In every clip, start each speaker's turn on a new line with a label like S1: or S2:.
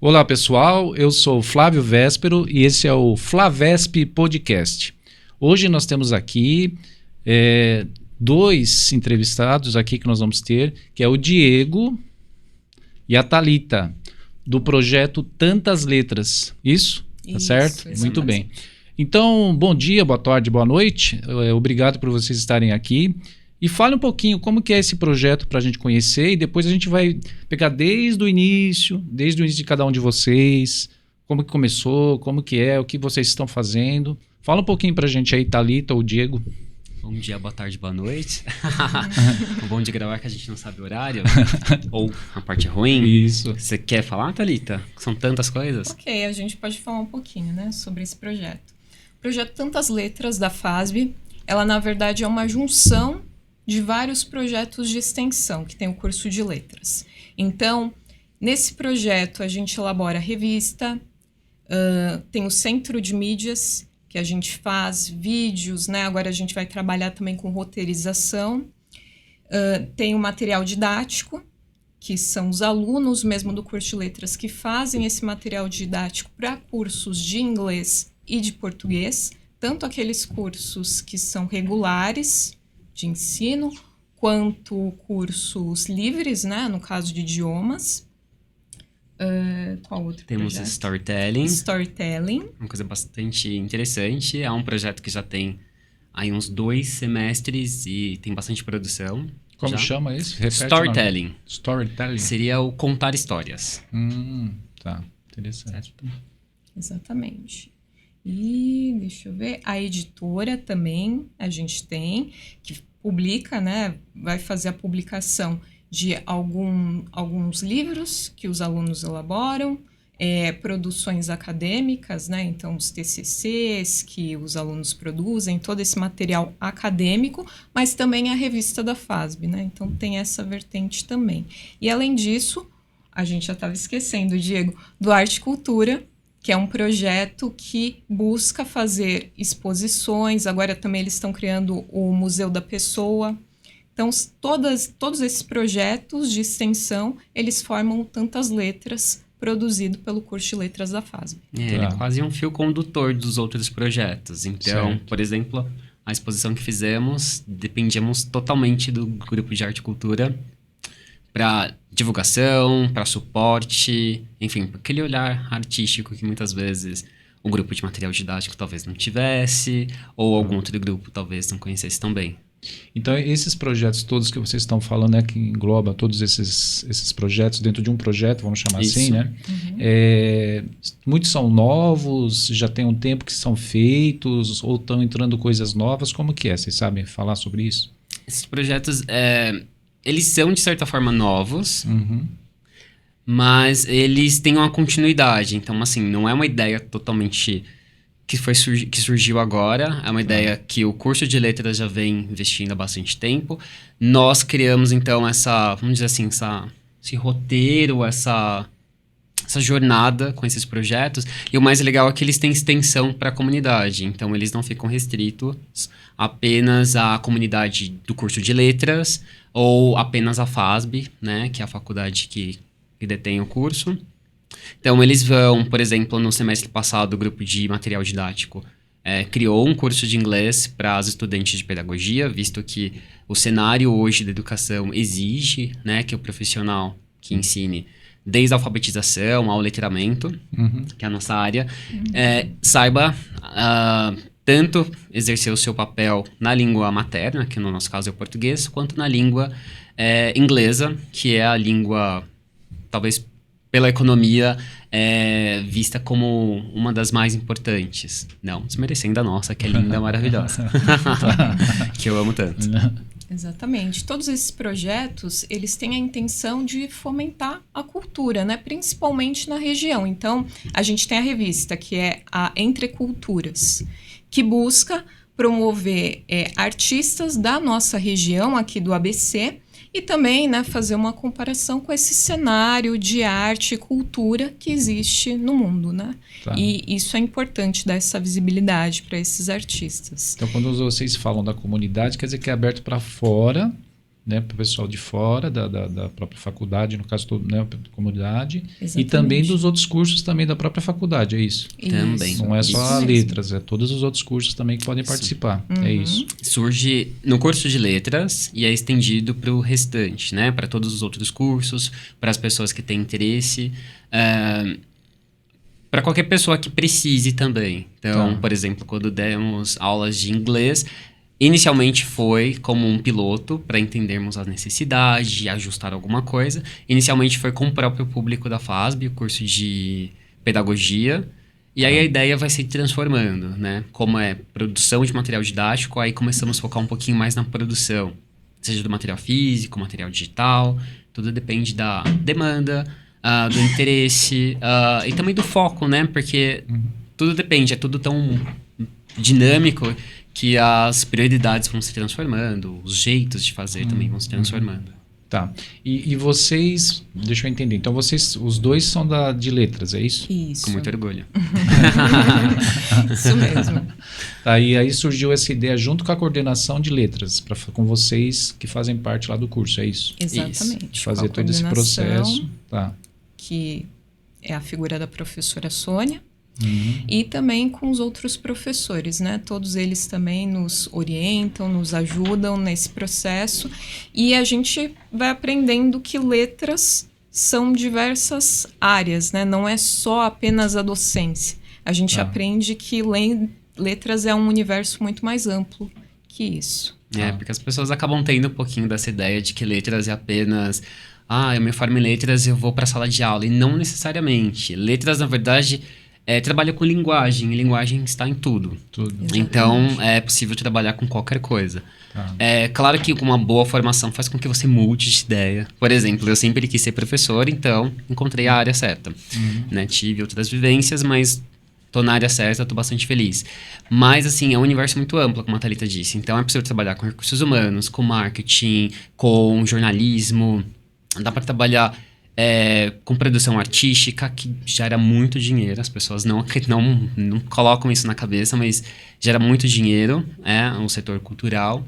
S1: Olá pessoal, eu sou Flávio Véspero e esse é o Flavesp Podcast. Hoje nós temos aqui dois entrevistados aqui que nós vamos ter, que é o Diego e a Thalita, do projeto Tantas Letras. Isso? Tá certo? Muito bem. Então, bom dia, boa tarde, boa noite. Obrigado por vocês estarem aqui. E fale um pouquinho como que é esse projeto para a gente conhecer e depois a gente vai pegar desde o início de cada um de vocês, como que começou, como que é, o que vocês estão fazendo. Fala um pouquinho para a gente aí, Thalita ou Diego.
S2: Bom dia, boa tarde, boa noite. O bom de gravar que a gente não sabe o horário, ou a parte ruim.
S1: Isso.
S2: Você quer falar, Thalita? São tantas coisas.
S3: Ok, a gente pode falar um pouquinho, né, sobre esse projeto. O projeto Tantas Letras da FASB, ela na verdade é uma junção de vários projetos de extensão, que tem o curso de letras. Então, nesse projeto, a gente elabora revista, tem o centro de mídias, que a gente faz vídeos, né? Agora a gente vai trabalhar também com roteirização. Tem o material didático, que são os alunos mesmo do curso de letras que fazem esse material didático para cursos de inglês e de português, tanto aqueles cursos que são regulares, de ensino, quanto cursos livres, né, no caso de idiomas. Qual outro
S2: Temos
S3: projeto?
S2: Storytelling. Uma coisa bastante interessante. É um projeto que já tem aí uns 2 semestres e tem bastante produção.
S1: Como chama isso? Repete.
S2: Storytelling.
S1: Storytelling.
S2: Seria o contar histórias.
S1: Tá, interessante.
S2: Certo.
S3: Exatamente. E, deixa eu ver, a editora também a gente tem, que publica, né, vai fazer a publicação de alguns livros que os alunos elaboram, produções acadêmicas, né, então os TCCs que os alunos produzem, todo esse material acadêmico, mas também a revista da FASB, né, então tem essa vertente também. E além disso, a gente já estava esquecendo, Diego, do Arte e Cultura, que é um projeto que busca fazer exposições. Agora também eles estão criando o Museu da Pessoa. Então, todos esses projetos de extensão, eles formam Tantas Letras, produzido pelo curso de letras da FASB.
S2: Ele é quase um fio condutor dos outros projetos. Então, por exemplo, a exposição que fizemos, dependíamos totalmente do grupo de arte e cultura para divulgação, para suporte, enfim, para aquele olhar artístico que muitas vezes o grupo de material didático talvez não tivesse, ou algum outro grupo talvez não conhecesse tão bem.
S1: Então, esses projetos todos que vocês estão falando, né, que engloba todos esses projetos dentro de um projeto, vamos chamar assim, né? Muitos são novos, já tem um tempo que são feitos, ou estão entrando coisas novas, como que é? Vocês sabem falar sobre isso?
S2: Esses projetos, eles são de certa forma novos, mas eles têm uma continuidade. Então, assim, não é uma ideia totalmente que surgiu agora, é uma ideia que o curso de letras já vem investindo há bastante tempo. Nós criamos, então, vamos dizer assim, esse roteiro, essa jornada com esses projetos. E o mais legal é que eles têm extensão para a comunidade. Então, eles não ficam restritos apenas à comunidade do curso de letras ou apenas à FASB, né, que é a faculdade que detém o curso. Então, eles vão, por exemplo, no semestre passado, o grupo de material didático criou um curso de inglês para as estudantes de pedagogia, visto que o cenário hoje da educação exige, né, que o profissional que ensine desde a alfabetização ao letramento, que é a nossa área, saiba tanto exercer o seu papel na língua materna, que no nosso caso é o português, quanto na língua inglesa, que é a língua, talvez pela economia, vista como uma das mais importantes. Não desmerecendo a nossa, que é linda, maravilhosa. Que eu amo tanto.
S3: Exatamente. Todos esses projetos, eles têm a intenção de fomentar a cultura, né? Principalmente na região. Então, a gente tem a revista, que é a Entre Culturas, que busca promover artistas da nossa região, aqui do ABC, e também, né, fazer uma comparação com esse cenário de arte e cultura que existe no mundo, né? Tá. E isso é importante, dar essa visibilidade para esses artistas.
S1: Então, quando vocês falam da comunidade, quer dizer que é aberto para fora né, para o pessoal de fora da própria faculdade, no caso, né, da comunidade,
S3: Exatamente.
S1: e também dos outros cursos também da própria faculdade, é isso?
S2: Também.
S1: Não é só
S3: Isso
S1: letras, é todos os outros cursos também que podem participar, é isso.
S2: Surge no curso de letras e é estendido para o restante, né? Para todos os outros cursos, para as pessoas que têm interesse, para qualquer pessoa que precise também. Então, por exemplo, quando demos aulas de inglês, inicialmente foi como um piloto para entendermos a necessidade, ajustar alguma coisa. Inicialmente foi com o próprio público da FASB, o curso de pedagogia. E aí a ideia vai se transformando, né? Como é produção de material didático, aí começamos a focar um pouquinho mais na produção. Seja do material físico, material digital, tudo depende da demanda, do interesse e também do foco, né? Porque tudo depende, é tudo tão dinâmico que as prioridades vão se transformando, os jeitos de fazer também vão se transformando.
S1: Tá. E vocês, deixa eu entender, então vocês, os dois são de letras, é isso?
S3: Isso.
S2: Com muito orgulho.
S3: Isso mesmo.
S1: Tá, e aí surgiu essa ideia junto com a coordenação de letras, com vocês que fazem parte lá do curso, é isso?
S3: Exatamente.
S1: De fazer
S3: Com a
S1: todo esse
S3: coordenação,
S1: processo. Tá.
S3: que é a figura da professora Sônia, e também com os outros professores, né? Todos eles também nos orientam, nos ajudam nesse processo, e a gente vai aprendendo que letras são diversas áreas, né? Não é só apenas a docência. A gente aprende que letras é um universo muito mais amplo que isso.
S2: Porque as pessoas acabam tendo um pouquinho dessa ideia de que letras é apenas... eu me formo em letras e eu vou para a sala de aula. E não necessariamente. Letras, na verdade, trabalha com linguagem. E linguagem está em tudo.
S3: Exatamente.
S2: Então, é possível trabalhar com qualquer coisa. É claro que uma boa formação faz com que você mude de ideia. Por exemplo, eu sempre quis ser professor, então encontrei a área certa. Né? Tive outras vivências, mas... tô na área certa, tô bastante feliz. Mas, assim, é um universo muito amplo, como a Thalita disse. Então, é possível trabalhar com recursos humanos, com marketing, com jornalismo. Dá para trabalhar com produção artística, que gera muito dinheiro. As pessoas não colocam isso na cabeça, mas gera muito dinheiro. É um setor cultural.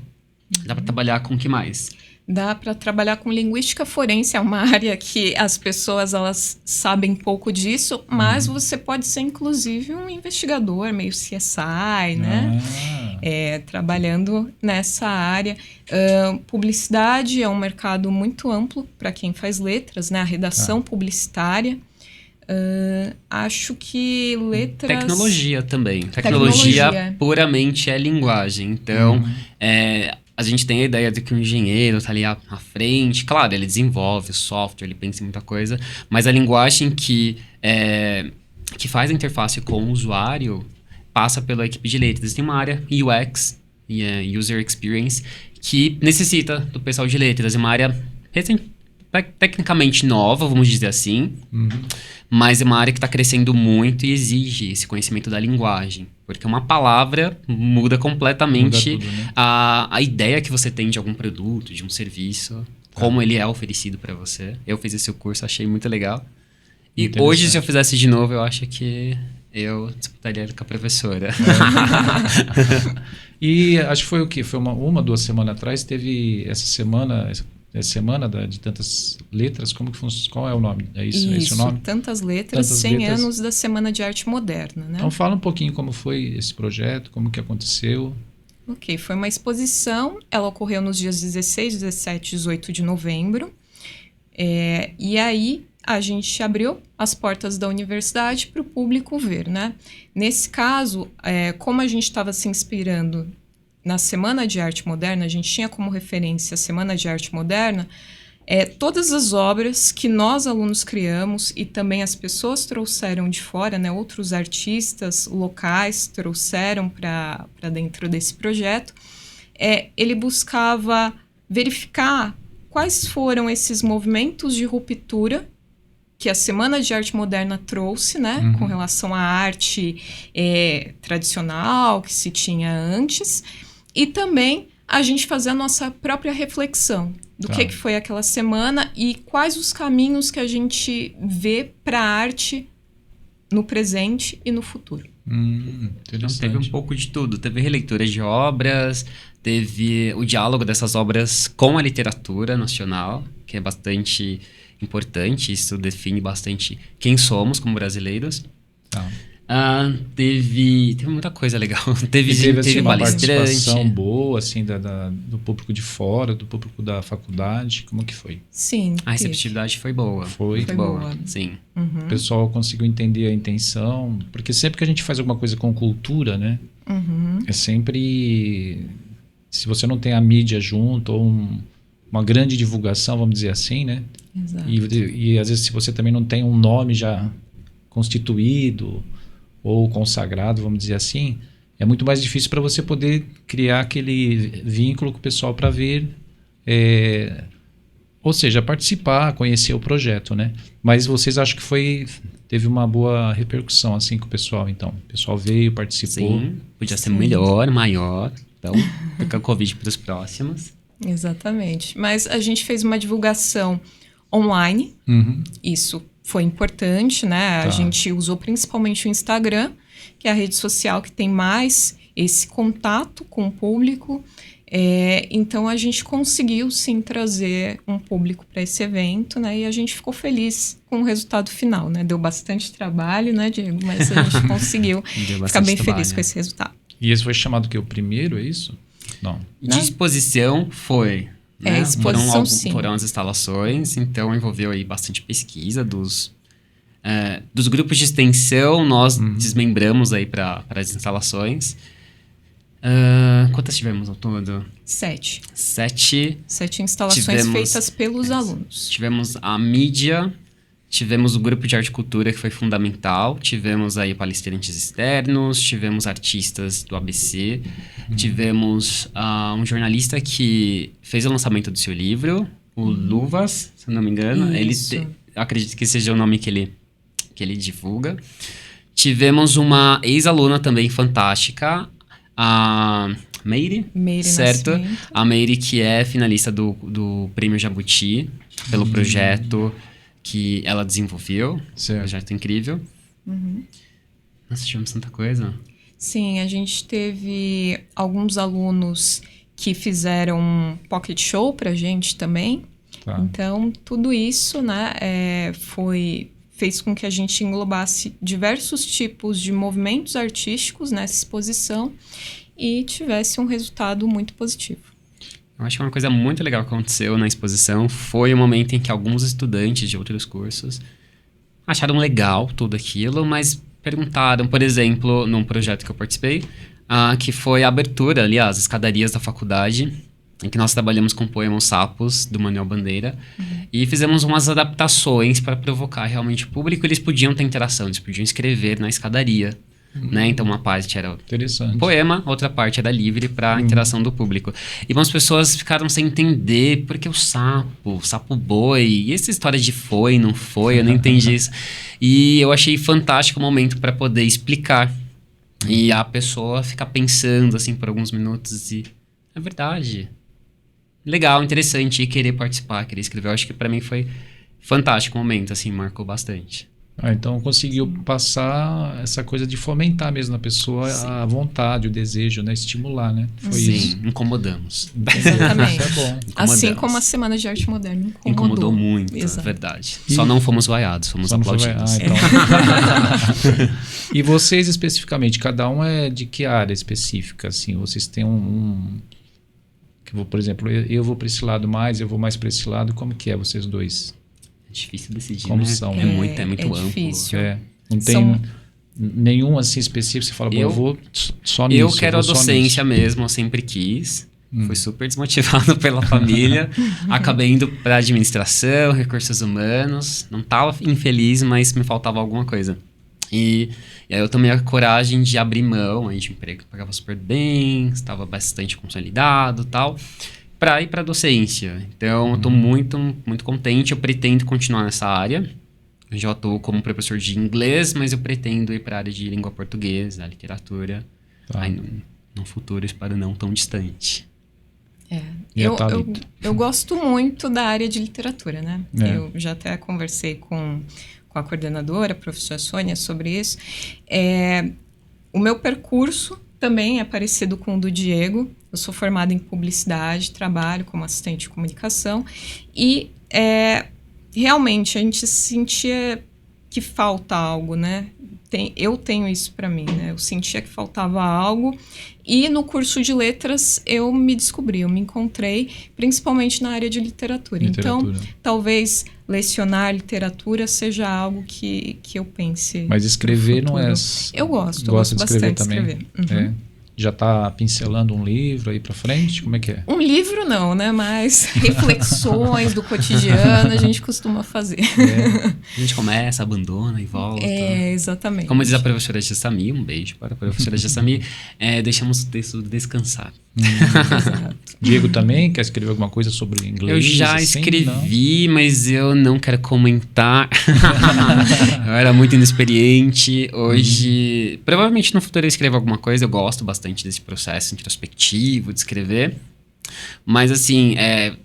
S2: Dá para trabalhar com o que mais?
S3: Dá para trabalhar com linguística forense, é uma área que as pessoas elas sabem pouco disso, mas você pode ser inclusive um investigador, meio CSI, né? Trabalhando nessa área. Publicidade é um mercado muito amplo para quem faz letras, né? A redação publicitária. Acho que letras...
S2: Tecnologia também. Tecnologia puramente é linguagem. Então, a gente tem a ideia de que o engenheiro está ali à frente. Claro, ele desenvolve o software, ele pensa em muita coisa. Mas a linguagem que faz a interface com o usuário passa pela equipe de letras. Tem uma área UX, User Experience, que necessita do pessoal de letras. É uma área tecnicamente nova, vamos dizer assim. Mas é uma área que está crescendo muito e exige esse conhecimento da linguagem. Porque uma palavra muda completamente
S1: tudo, né?
S2: a ideia que você tem de algum produto, de um serviço, como ele é oferecido para você. Eu fiz esse curso, achei muito legal. E hoje, se eu fizesse de novo, eu acho que eu disputaria com a professora.
S1: E acho que foi o quê? Foi 2 semanas atrás, teve essa semana... semana de tantas letras, qual é o nome? É isso, é esse o nome?
S3: Tantas letras, 100 anos da Semana de Arte Moderna, né?
S1: Então fala um pouquinho como foi esse projeto, como que aconteceu.
S3: Ok, foi uma exposição, ela ocorreu nos dias 16, 17 e 18 de novembro, e aí a gente abriu as portas da universidade para o público ver, né? Nesse caso, como a gente estava se inspirando na Semana de Arte Moderna, a gente tinha como referência a Semana de Arte Moderna, todas as obras que nós, alunos, criamos e também as pessoas trouxeram de fora, né, outros artistas locais trouxeram para dentro desse projeto, ele buscava verificar quais foram esses movimentos de ruptura que a Semana de Arte Moderna trouxe, né, com relação à arte tradicional que se tinha antes. E também a gente fazer a nossa própria reflexão do que foi aquela semana e quais os caminhos que a gente vê para a arte no presente e no futuro.
S2: Então, teve um pouco de tudo. Teve releitura de obras, teve o diálogo dessas obras com a literatura nacional, que é bastante importante, isso define bastante quem somos como brasileiros.
S1: Tá.
S2: Teve muita coisa legal. Teve
S1: assim, uma
S2: palestrante.
S1: participação boa, assim, do público de fora, do público da faculdade. Como que foi?
S3: Sim.
S2: A receptividade foi boa.
S1: Foi
S2: muito boa. Sim.
S1: O pessoal conseguiu entender a intenção. Porque sempre que a gente faz alguma coisa com cultura, né? É sempre... Se você não tem a mídia junto, ou uma grande divulgação, vamos dizer assim, né?
S3: Exato.
S1: E às vezes se você também não tem um nome já constituído ou consagrado, vamos dizer assim, é muito mais difícil para você poder criar aquele vínculo com o pessoal para ver, ou seja, participar, conhecer o projeto, né? Mas vocês acham que teve uma boa repercussão assim com o pessoal, então? O pessoal veio, participou.
S2: Sim, podia ser melhor, maior, então fica o convite para os próximos.
S3: Exatamente. Mas a gente fez uma divulgação online, isso foi importante, né? A gente usou principalmente o Instagram, que é a rede social que tem mais esse contato com o público. Então, a gente conseguiu, sim, trazer um público para esse evento, né? E a gente ficou feliz com o resultado final, né? Deu bastante trabalho, né, Diego? Mas a gente conseguiu ficar bem feliz com esse resultado.
S1: E esse foi chamado o primeiro, é isso? Não.
S2: De exposição foi... Né?
S3: Exposição, sim.
S2: Foram as instalações, então envolveu aí bastante pesquisa dos grupos de extensão, nós desmembramos aí para as instalações. Quantas tivemos ao todo?
S3: 7.
S2: 7
S3: instalações feitas pelos alunos.
S2: Tivemos a mídia, tivemos o grupo de arte e cultura, que foi fundamental, tivemos aí palestrantes externos, tivemos artistas do ABC, tivemos um jornalista que fez o lançamento do seu livro, o Luvas, se eu não me engano. Acredito que seja o nome que ele divulga. Tivemos uma ex-aluna também fantástica, a Meire, certo?
S3: Nascimento.
S2: A Meire, que é finalista do Prêmio Jabuti, pelo projeto que ela desenvolveu.
S1: Certo.
S2: Um projeto incrível. Nossa, tivemos tanta coisa.
S3: Sim, a gente teve alguns alunos que fizeram um pocket show pra gente também.
S1: Tá.
S3: Então, tudo isso, né, fez com que a gente englobasse diversos tipos de movimentos artísticos nessa exposição e tivesse um resultado muito positivo.
S2: Eu acho que uma coisa muito legal que aconteceu na exposição foi o momento em que alguns estudantes de outros cursos acharam legal tudo aquilo, mas perguntaram, por exemplo, num projeto que eu participei, que foi a abertura, aliás, as escadarias da faculdade, em que nós trabalhamos com o poema Os Sapos, do Manuel Bandeira, e fizemos umas adaptações para provocar realmente o público. Eles podiam ter interação, eles podiam escrever na escadaria, né? Então, uma parte era poema, outra parte era livre para interação do público. E algumas pessoas ficaram sem entender porque o sapo boi, e essa história de foi, não foi, eu não entendi isso. E eu achei fantástico o momento para poder explicar. E a pessoa ficar pensando, assim, por alguns minutos e... É verdade. Legal, interessante, e querer participar, querer escrever. Eu acho que para mim foi fantástico o momento, assim, marcou bastante.
S1: Então conseguiu passar essa coisa de fomentar mesmo na pessoa a vontade, o desejo, né? Estimular, né? Foi isso.
S2: Incomodamos.
S3: Exatamente.
S1: Isso é bom.
S3: Assim como a Semana de Arte Moderna
S2: incomodou muito,
S3: exato.
S2: É verdade. Só não fomos vaiados, fomos aplaudidos.
S1: Então. E vocês especificamente, cada um é de que área específica? Assim, vocês têm por exemplo, eu vou para esse lado mais, eu vou mais para esse lado. Como que é vocês dois?
S2: É difícil decidir,
S1: como
S2: né?
S1: são?
S2: É muito amplo.
S3: Difícil.
S1: Não tem nenhum assim específico, você fala, eu vou só nisso.
S2: Eu quero a docência mesmo, eu sempre quis. Fui super desmotivado pela família. Acabei indo para administração, recursos humanos. Não estava infeliz, mas me faltava alguma coisa. E aí eu tomei a coragem de abrir mão aí de um emprego que pagava super bem, estava bastante consolidado e tal, para ir para docência. Então, eu estou muito, muito contente. Eu pretendo continuar nessa área. Eu já estou como professor de inglês, mas eu pretendo ir para a área de língua portuguesa, literatura. Aí, no futuro, espero não tão distante.
S3: Eu gosto muito da área de literatura, né? Eu já até conversei com a coordenadora, a professora Sônia, sobre isso. O meu percurso também é parecido com o do Diego. Eu sou formada em publicidade, trabalho como assistente de comunicação e realmente a gente sentia que falta algo, né? Eu tenho isso para mim, né? Eu sentia que faltava algo e no curso de letras eu me descobri, eu me encontrei, principalmente na área de literatura. Então, talvez lecionar literatura seja algo que eu pense.
S1: Mas escrever não é...
S3: Eu gosto
S1: de escrever
S3: bastante
S1: também.
S3: De escrever. Uhum.
S1: Já está pincelando um livro aí para frente? Como é que é?
S3: Um livro não, né? Mas reflexões do cotidiano a gente costuma fazer.
S2: A gente começa, abandona e volta.
S3: Exatamente.
S2: Como diz a professora Gessami, um beijo para a professora Gessami, deixamos o texto descansar.
S3: Exato.
S1: Diego também quer escrever alguma coisa sobre inglês?
S2: Eu já escrevi, mas eu não quero comentar. Eu era muito inexperiente. Hoje, provavelmente no futuro eu escrevo alguma coisa. Eu gosto bastante desse processo introspectivo de escrever. Mas assim,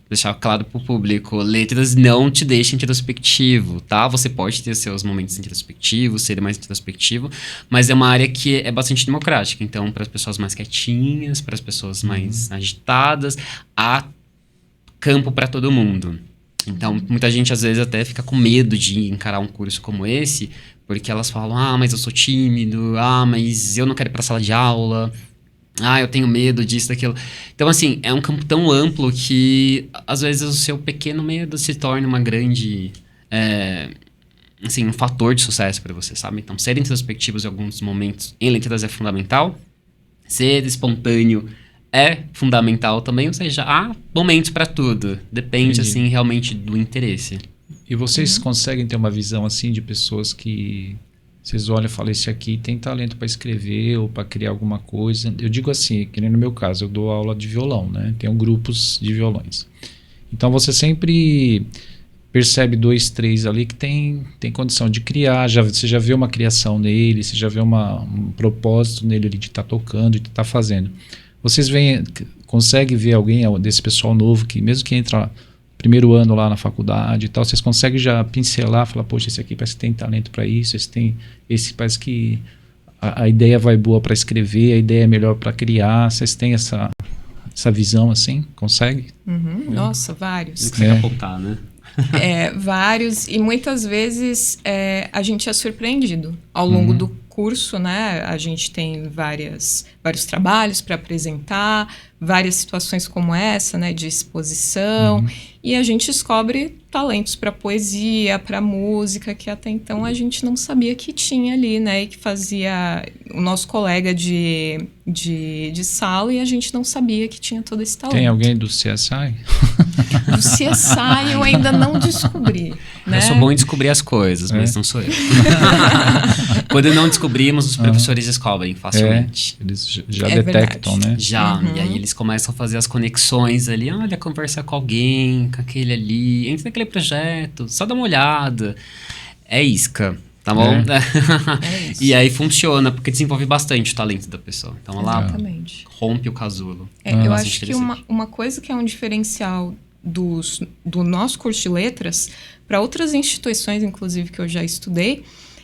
S2: deixar claro pro público, letras não te deixam introspectivo, tá? Você pode ter seus momentos introspectivos, ser mais introspectivo, mas é uma área que é bastante democrática. Então, para as pessoas mais quietinhas, para as pessoas mais agitadas, há campo para todo mundo. Então, muita gente às vezes até fica com medo de encarar um curso como esse, porque elas falam, mas eu sou tímido, mas eu não quero ir pra sala de aula, eu tenho medo disso, daquilo. Então, assim, é um campo tão amplo que, às vezes, o seu pequeno medo se torna uma grande... assim, um fator de sucesso para você, sabe? Então, ser introspectivos em alguns momentos em letras é fundamental. Ser espontâneo é fundamental também. Ou seja, há momentos para tudo. Depende, assim, realmente do interesse.
S1: E vocês conseguem ter uma visão, assim, de pessoas que... Vocês olham e falam, esse aqui tem talento para escrever ou para criar alguma coisa. Eu digo assim, que nem no meu caso, eu dou aula de violão, né? Tenho grupos de violões. Então você sempre percebe 2, 3 ali que tem condição de criar. Você já vê uma criação nele, você já vê um propósito nele de estar tocando, de estar fazendo. Vocês conseguem ver alguém desse pessoal novo que, mesmo que entra primeiro ano lá na faculdade e tal, vocês conseguem já pincelar, falar, poxa, esse aqui parece que tem talento para isso, esse parece que a ideia vai boa para escrever, a ideia é melhor para criar. Vocês têm essa visão assim? Consegue?
S3: Nossa, vários.
S2: Não consegue apontar, né?
S3: Vários, e muitas vezes a gente é surpreendido ao longo do curso, né? A gente tem vários trabalhos para apresentar, várias situações como essa, né? De exposição, e a gente descobre talentos para poesia, para música, que até então a gente não sabia que tinha ali, né? E que fazia o nosso colega de sala, e a gente não sabia que tinha todo esse talento.
S1: Tem alguém do CSI?
S3: Do CSI eu ainda não descobri, né?
S2: Eu sou bom em descobrir as coisas, mas não sou eu. Quando não descobrimos, os professores descobrem facilmente.
S1: Eles já detectam,
S3: verdade.
S1: né?
S2: Já, e aí eles começam a fazer as conexões ali. Olha, conversar com alguém, com aquele ali, entra naquele projeto, só dá uma olhada. É isca, tá bom?
S3: É isso.
S2: E aí funciona, porque desenvolve bastante o talento da pessoa. Então ela rompe o casulo.
S3: Eu acho que uma coisa que é um diferencial do nosso curso de letras, para outras instituições, inclusive, que eu já estudei,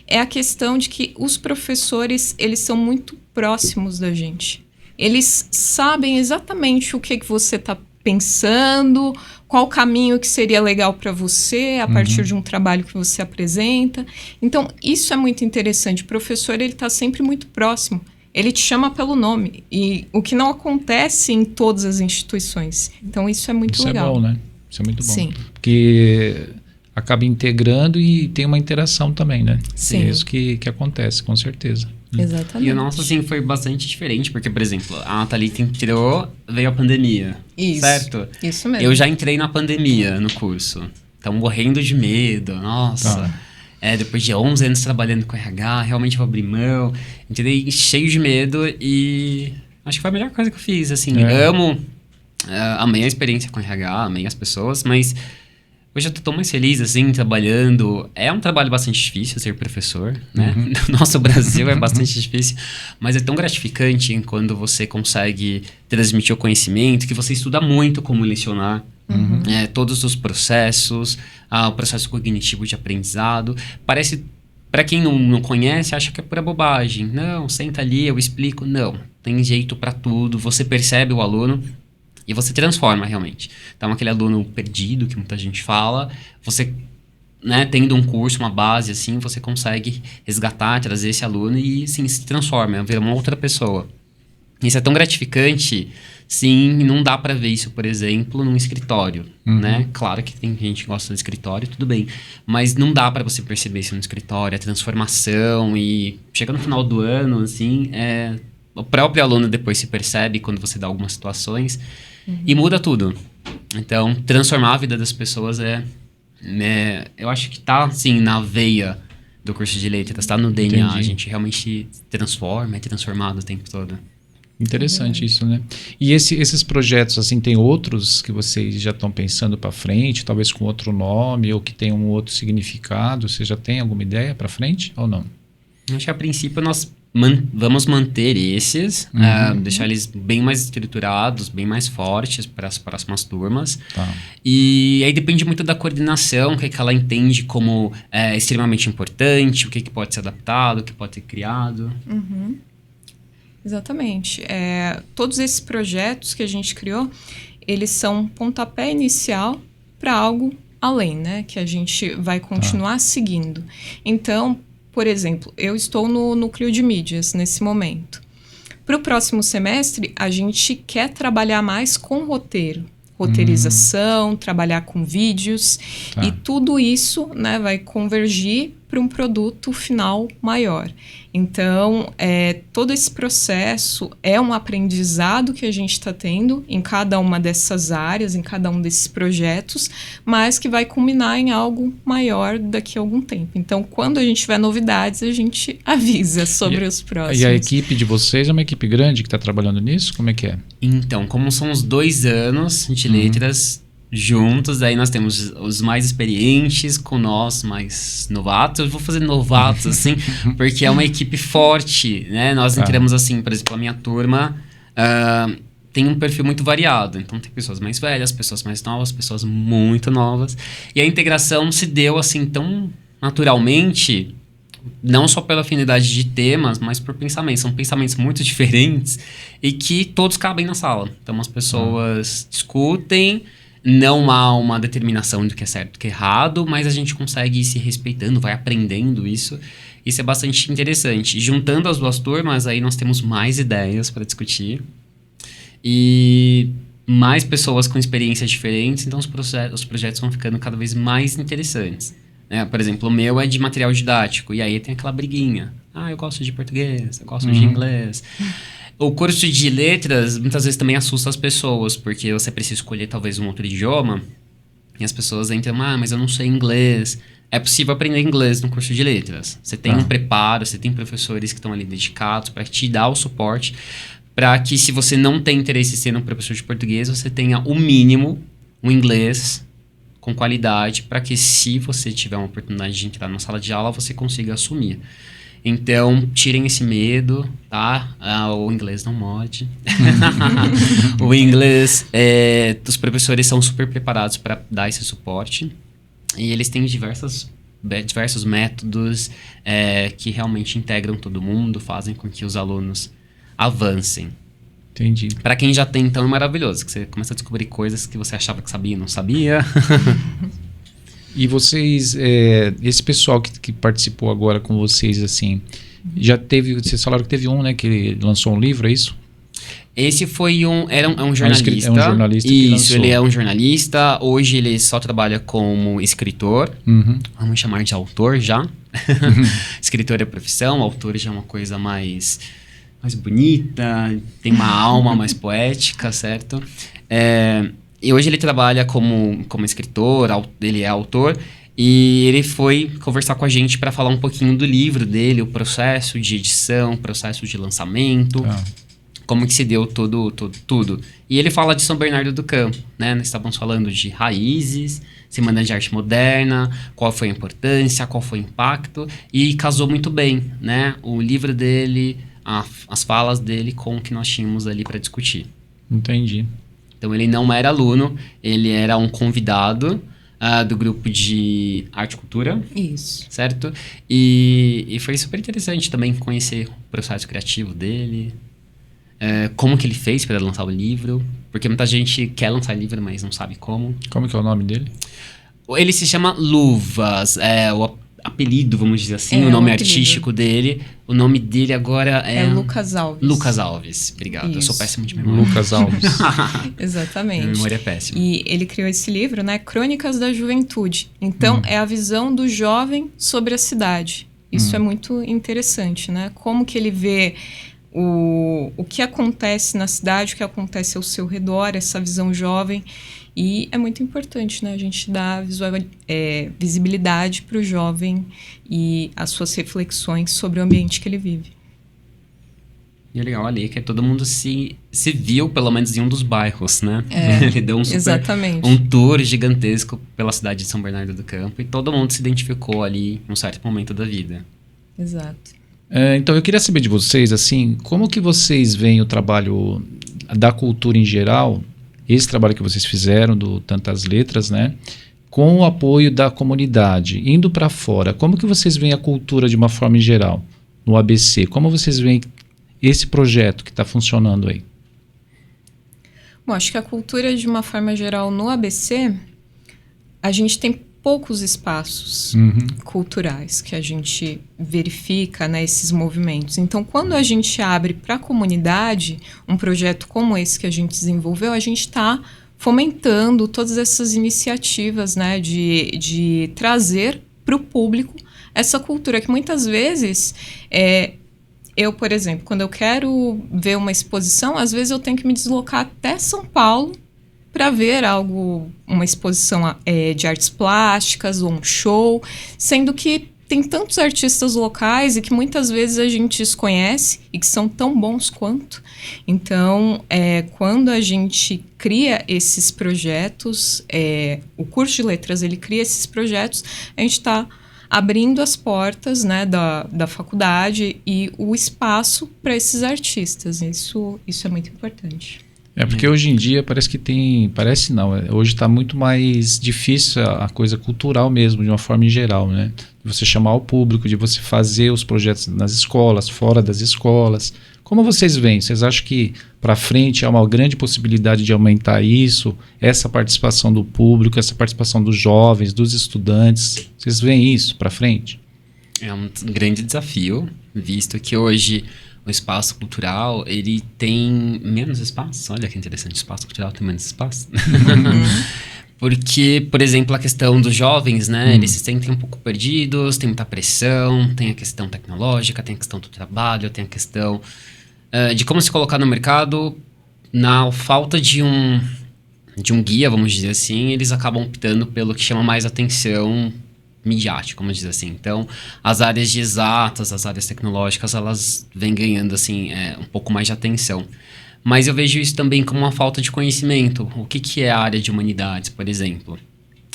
S3: é a questão de que os professores, eles são muito próximos da gente. Eles sabem exatamente o que você está pensando, qual caminho que seria legal para você a partir de um trabalho que você apresenta. Então, isso é muito interessante. O professor, ele está sempre muito próximo. Ele te chama pelo nome. E o que não acontece em todas as instituições. Então, isso é muito legal.
S1: Isso é bom, né? Isso é muito bom.
S3: Sim.
S1: Porque acaba integrando e tem uma interação também, né?
S3: Sim.
S1: É isso que acontece, com certeza.
S3: Exatamente.
S2: E o nosso, assim, foi bastante diferente, porque, por exemplo, a Thalita entrou, veio a pandemia.
S3: Isso.
S2: Certo?
S3: Isso mesmo.
S2: Eu já entrei na pandemia no curso. Então, morrendo de medo. Nossa. Depois de 11 anos trabalhando com RH, realmente vou abrir mão. Entrei cheio de medo e acho que foi a melhor coisa que eu fiz, assim. Amei a experiência com RH, amei as pessoas, mas hoje eu tô tão mais feliz, assim, trabalhando. É um trabalho bastante difícil ser professor, né? No nosso Brasil é bastante difícil, mas é tão gratificante quando você consegue transmitir o conhecimento, que você estuda muito como lecionar. Todos os processos, o processo cognitivo de aprendizado. Parece, para quem não conhece, acha que é pura bobagem. Não, senta ali, eu explico. Não. tem jeito para tudo, você percebe o aluno e você transforma realmente. Então, aquele aluno perdido, que muita gente fala, você, né, tendo um curso, uma base, assim, você consegue resgatar, trazer esse aluno e, assim, se transforma, vira uma outra pessoa. Isso é tão gratificante, sim, não dá para ver isso, por exemplo, num escritório, né? Claro que tem gente que gosta do escritório, tudo bem, mas não dá para você perceber isso no escritório, a transformação e chega no final do ano, assim, o próprio aluno depois se percebe quando você dá algumas situações e muda tudo. Então, transformar a vida das pessoas eu acho que tá, assim, na veia do curso de letras, tá no DNA,
S1: Entendi.
S2: a gente realmente transforma, é transformado o tempo todo.
S1: Interessante isso, né? E esses projetos, assim, tem outros que vocês já estão pensando para frente, talvez com outro nome ou que tem um outro significado? Você já tem alguma ideia para frente ou não?
S2: Acho que a princípio nós vamos manter esses, deixar eles bem mais estruturados, bem mais fortes para as próximas turmas.
S1: Tá.
S2: E aí depende muito da coordenação, o que ela entende como extremamente importante, o que pode ser adaptado, o que pode ser criado.
S3: Exatamente. Todos esses projetos que a gente criou, eles são um pontapé inicial para algo além, né? Que a gente vai continuar seguindo. Então, por exemplo, eu estou no núcleo de mídias nesse momento. Para o próximo semestre, a gente quer trabalhar mais com roteirização, trabalhar com vídeos, e tudo isso, né, vai convergir para um produto final maior. Então, todo esse processo é um aprendizado que a gente está tendo em cada uma dessas áreas, em cada um desses projetos, mas que vai culminar em algo maior daqui a algum tempo. Então, quando a gente tiver novidades, a gente avisa sobre os próximos.
S1: E a equipe de vocês é uma equipe grande que está trabalhando nisso? Como é que é?
S2: Então, como são os 2 anos de letras juntos, aí nós temos os mais experientes com nós mais novatos. Eu vou fazer novatos, assim, porque é uma equipe forte, né? Nós entramos assim, por exemplo, a minha turma tem um perfil muito variado. Então, tem pessoas mais velhas, pessoas mais novas, pessoas muito novas. E a integração se deu, assim, tão naturalmente, não só pela afinidade de temas, mas por pensamentos. São pensamentos muito diferentes e que todos cabem na sala. Então, as pessoas discutem. Não há uma determinação do que é certo e do que é errado, mas a gente consegue ir se respeitando, vai aprendendo isso. Isso é bastante interessante. Juntando as 2 turmas, aí nós temos mais ideias para discutir. E mais pessoas com experiências diferentes, então os projetos vão ficando cada vez mais interessantes. Por exemplo, o meu é de material didático, e aí tem aquela briguinha. Eu gosto de português, eu gosto de inglês. O curso de letras, muitas vezes, também assusta as pessoas, porque você precisa escolher, talvez, um outro idioma, e as pessoas entram, mas eu não sei inglês. É possível aprender inglês no curso de letras. Você tem um preparo, você tem professores que estão ali dedicados para te dar o suporte, para que, se você não tem interesse em ser um professor de português, você tenha o mínimo, um inglês com qualidade, para que, se você tiver uma oportunidade de entrar na sala de aula, você consiga assumir. Então, tirem esse medo, tá? O inglês não morde. O inglês, os professores são super preparados para dar esse suporte. E eles têm diversos métodos que realmente integram todo mundo, fazem com que os alunos avancem.
S1: Entendi.
S2: Para quem já tem, então, é maravilhoso, que você começa a descobrir coisas que você achava que sabia e não sabia.
S1: E vocês, esse pessoal que participou agora com vocês, assim, já teve, vocês falaram que teve um, né, que lançou um livro, é isso?
S2: Esse foi um jornalista.
S1: É um jornalista que
S2: Isso,
S1: lançou.
S2: ele é um jornalista. Hoje ele só trabalha como escritor. Vamos chamar de autor já. Escritor é profissão, autor já é uma coisa mais bonita, tem uma alma mais poética, certo? E hoje ele trabalha como escritor, ele é autor, e ele foi conversar com a gente para falar um pouquinho do livro dele, o processo de edição, o processo de lançamento, como que se deu tudo. E ele fala de São Bernardo do Campo, né? Nós estávamos falando de raízes, Semana de Arte Moderna, qual foi a importância, qual foi o impacto, e casou muito bem, né? O livro dele, as falas dele com o que nós tínhamos ali para discutir.
S1: Entendi.
S2: Então, ele não era aluno, ele era um convidado do grupo de arte e cultura.
S3: Isso.
S2: Certo? E foi super interessante também conhecer o processo criativo dele. como que ele fez para lançar o livro, porque muita gente quer lançar livro, mas não sabe como.
S1: Como que é o nome dele?
S2: Ele se chama Luvas, o apelido, vamos dizer assim, o nome artístico dele. O nome dele agora é
S3: Lucas Alves.
S2: Lucas Alves, obrigado. Isso. Eu sou péssimo de memória.
S1: Lucas Alves.
S3: Exatamente.
S2: Minha memória é péssima.
S3: E ele criou esse livro, né? Crônicas da Juventude. Então, é a visão do jovem sobre a cidade. Isso é muito interessante, né? Como que ele vê o que acontece na cidade, o que acontece ao seu redor, essa visão jovem. E é muito importante, né? A gente dar visibilidade para o jovem e as suas reflexões sobre o ambiente que ele vive.
S2: E é legal ali que todo mundo se viu, pelo menos, em um dos bairros, né? Ele deu um tour gigantesco pela cidade de São Bernardo do Campo e todo mundo se identificou ali em um certo momento da vida.
S3: Exato.
S1: Então, eu queria saber de vocês, assim, como que vocês veem o trabalho da cultura em geral, esse trabalho que vocês fizeram, do Tantas Letras, né? Com o apoio da comunidade, indo para fora, como que vocês veem a cultura de uma forma em geral, no ABC? Como vocês veem esse projeto que está funcionando aí?
S3: Bom, acho que a cultura de uma forma geral no ABC, a gente tem poucos espaços culturais que a gente verifica, né, esses movimentos. Então, quando a gente abre para a comunidade um projeto como esse que a gente desenvolveu, a gente está fomentando todas essas iniciativas, né, de trazer para o público essa cultura que muitas vezes eu, por exemplo, quando eu quero ver uma exposição, às vezes eu tenho que me deslocar até São Paulo para ver uma exposição de artes plásticas ou um show, sendo que tem tantos artistas locais e que muitas vezes a gente desconhece e que são tão bons quanto. Então, quando a gente cria esses projetos, o curso de letras ele cria esses projetos, a gente está abrindo as portas, né, da faculdade e o espaço para esses artistas. Isso é muito importante.
S1: Porque hoje em dia parece que parece não, hoje está muito mais difícil a coisa cultural mesmo, de uma forma em geral, né? De você chamar o público, de você fazer os projetos nas escolas, fora das escolas. Como vocês veem? Vocês acham que para frente há uma grande possibilidade de aumentar isso, essa participação do público, essa participação dos jovens, dos estudantes? Vocês veem isso para frente?
S2: É um grande desafio, visto que hoje o espaço cultural, ele tem menos espaço. Olha que interessante, o espaço cultural tem menos espaço. Porque, por exemplo, a questão dos jovens, né? Eles se sentem um pouco perdidos, tem muita pressão, tem a questão tecnológica, tem a questão do trabalho, tem a questão de como se colocar no mercado. Na falta de um guia, vamos dizer assim, eles acabam optando pelo que chama mais atenção midiático, vamos dizer assim. Então, as áreas de exatas, as áreas tecnológicas, elas vêm ganhando, assim, um pouco mais de atenção. Mas eu vejo isso também como uma falta de conhecimento. O que é a área de humanidades, por exemplo?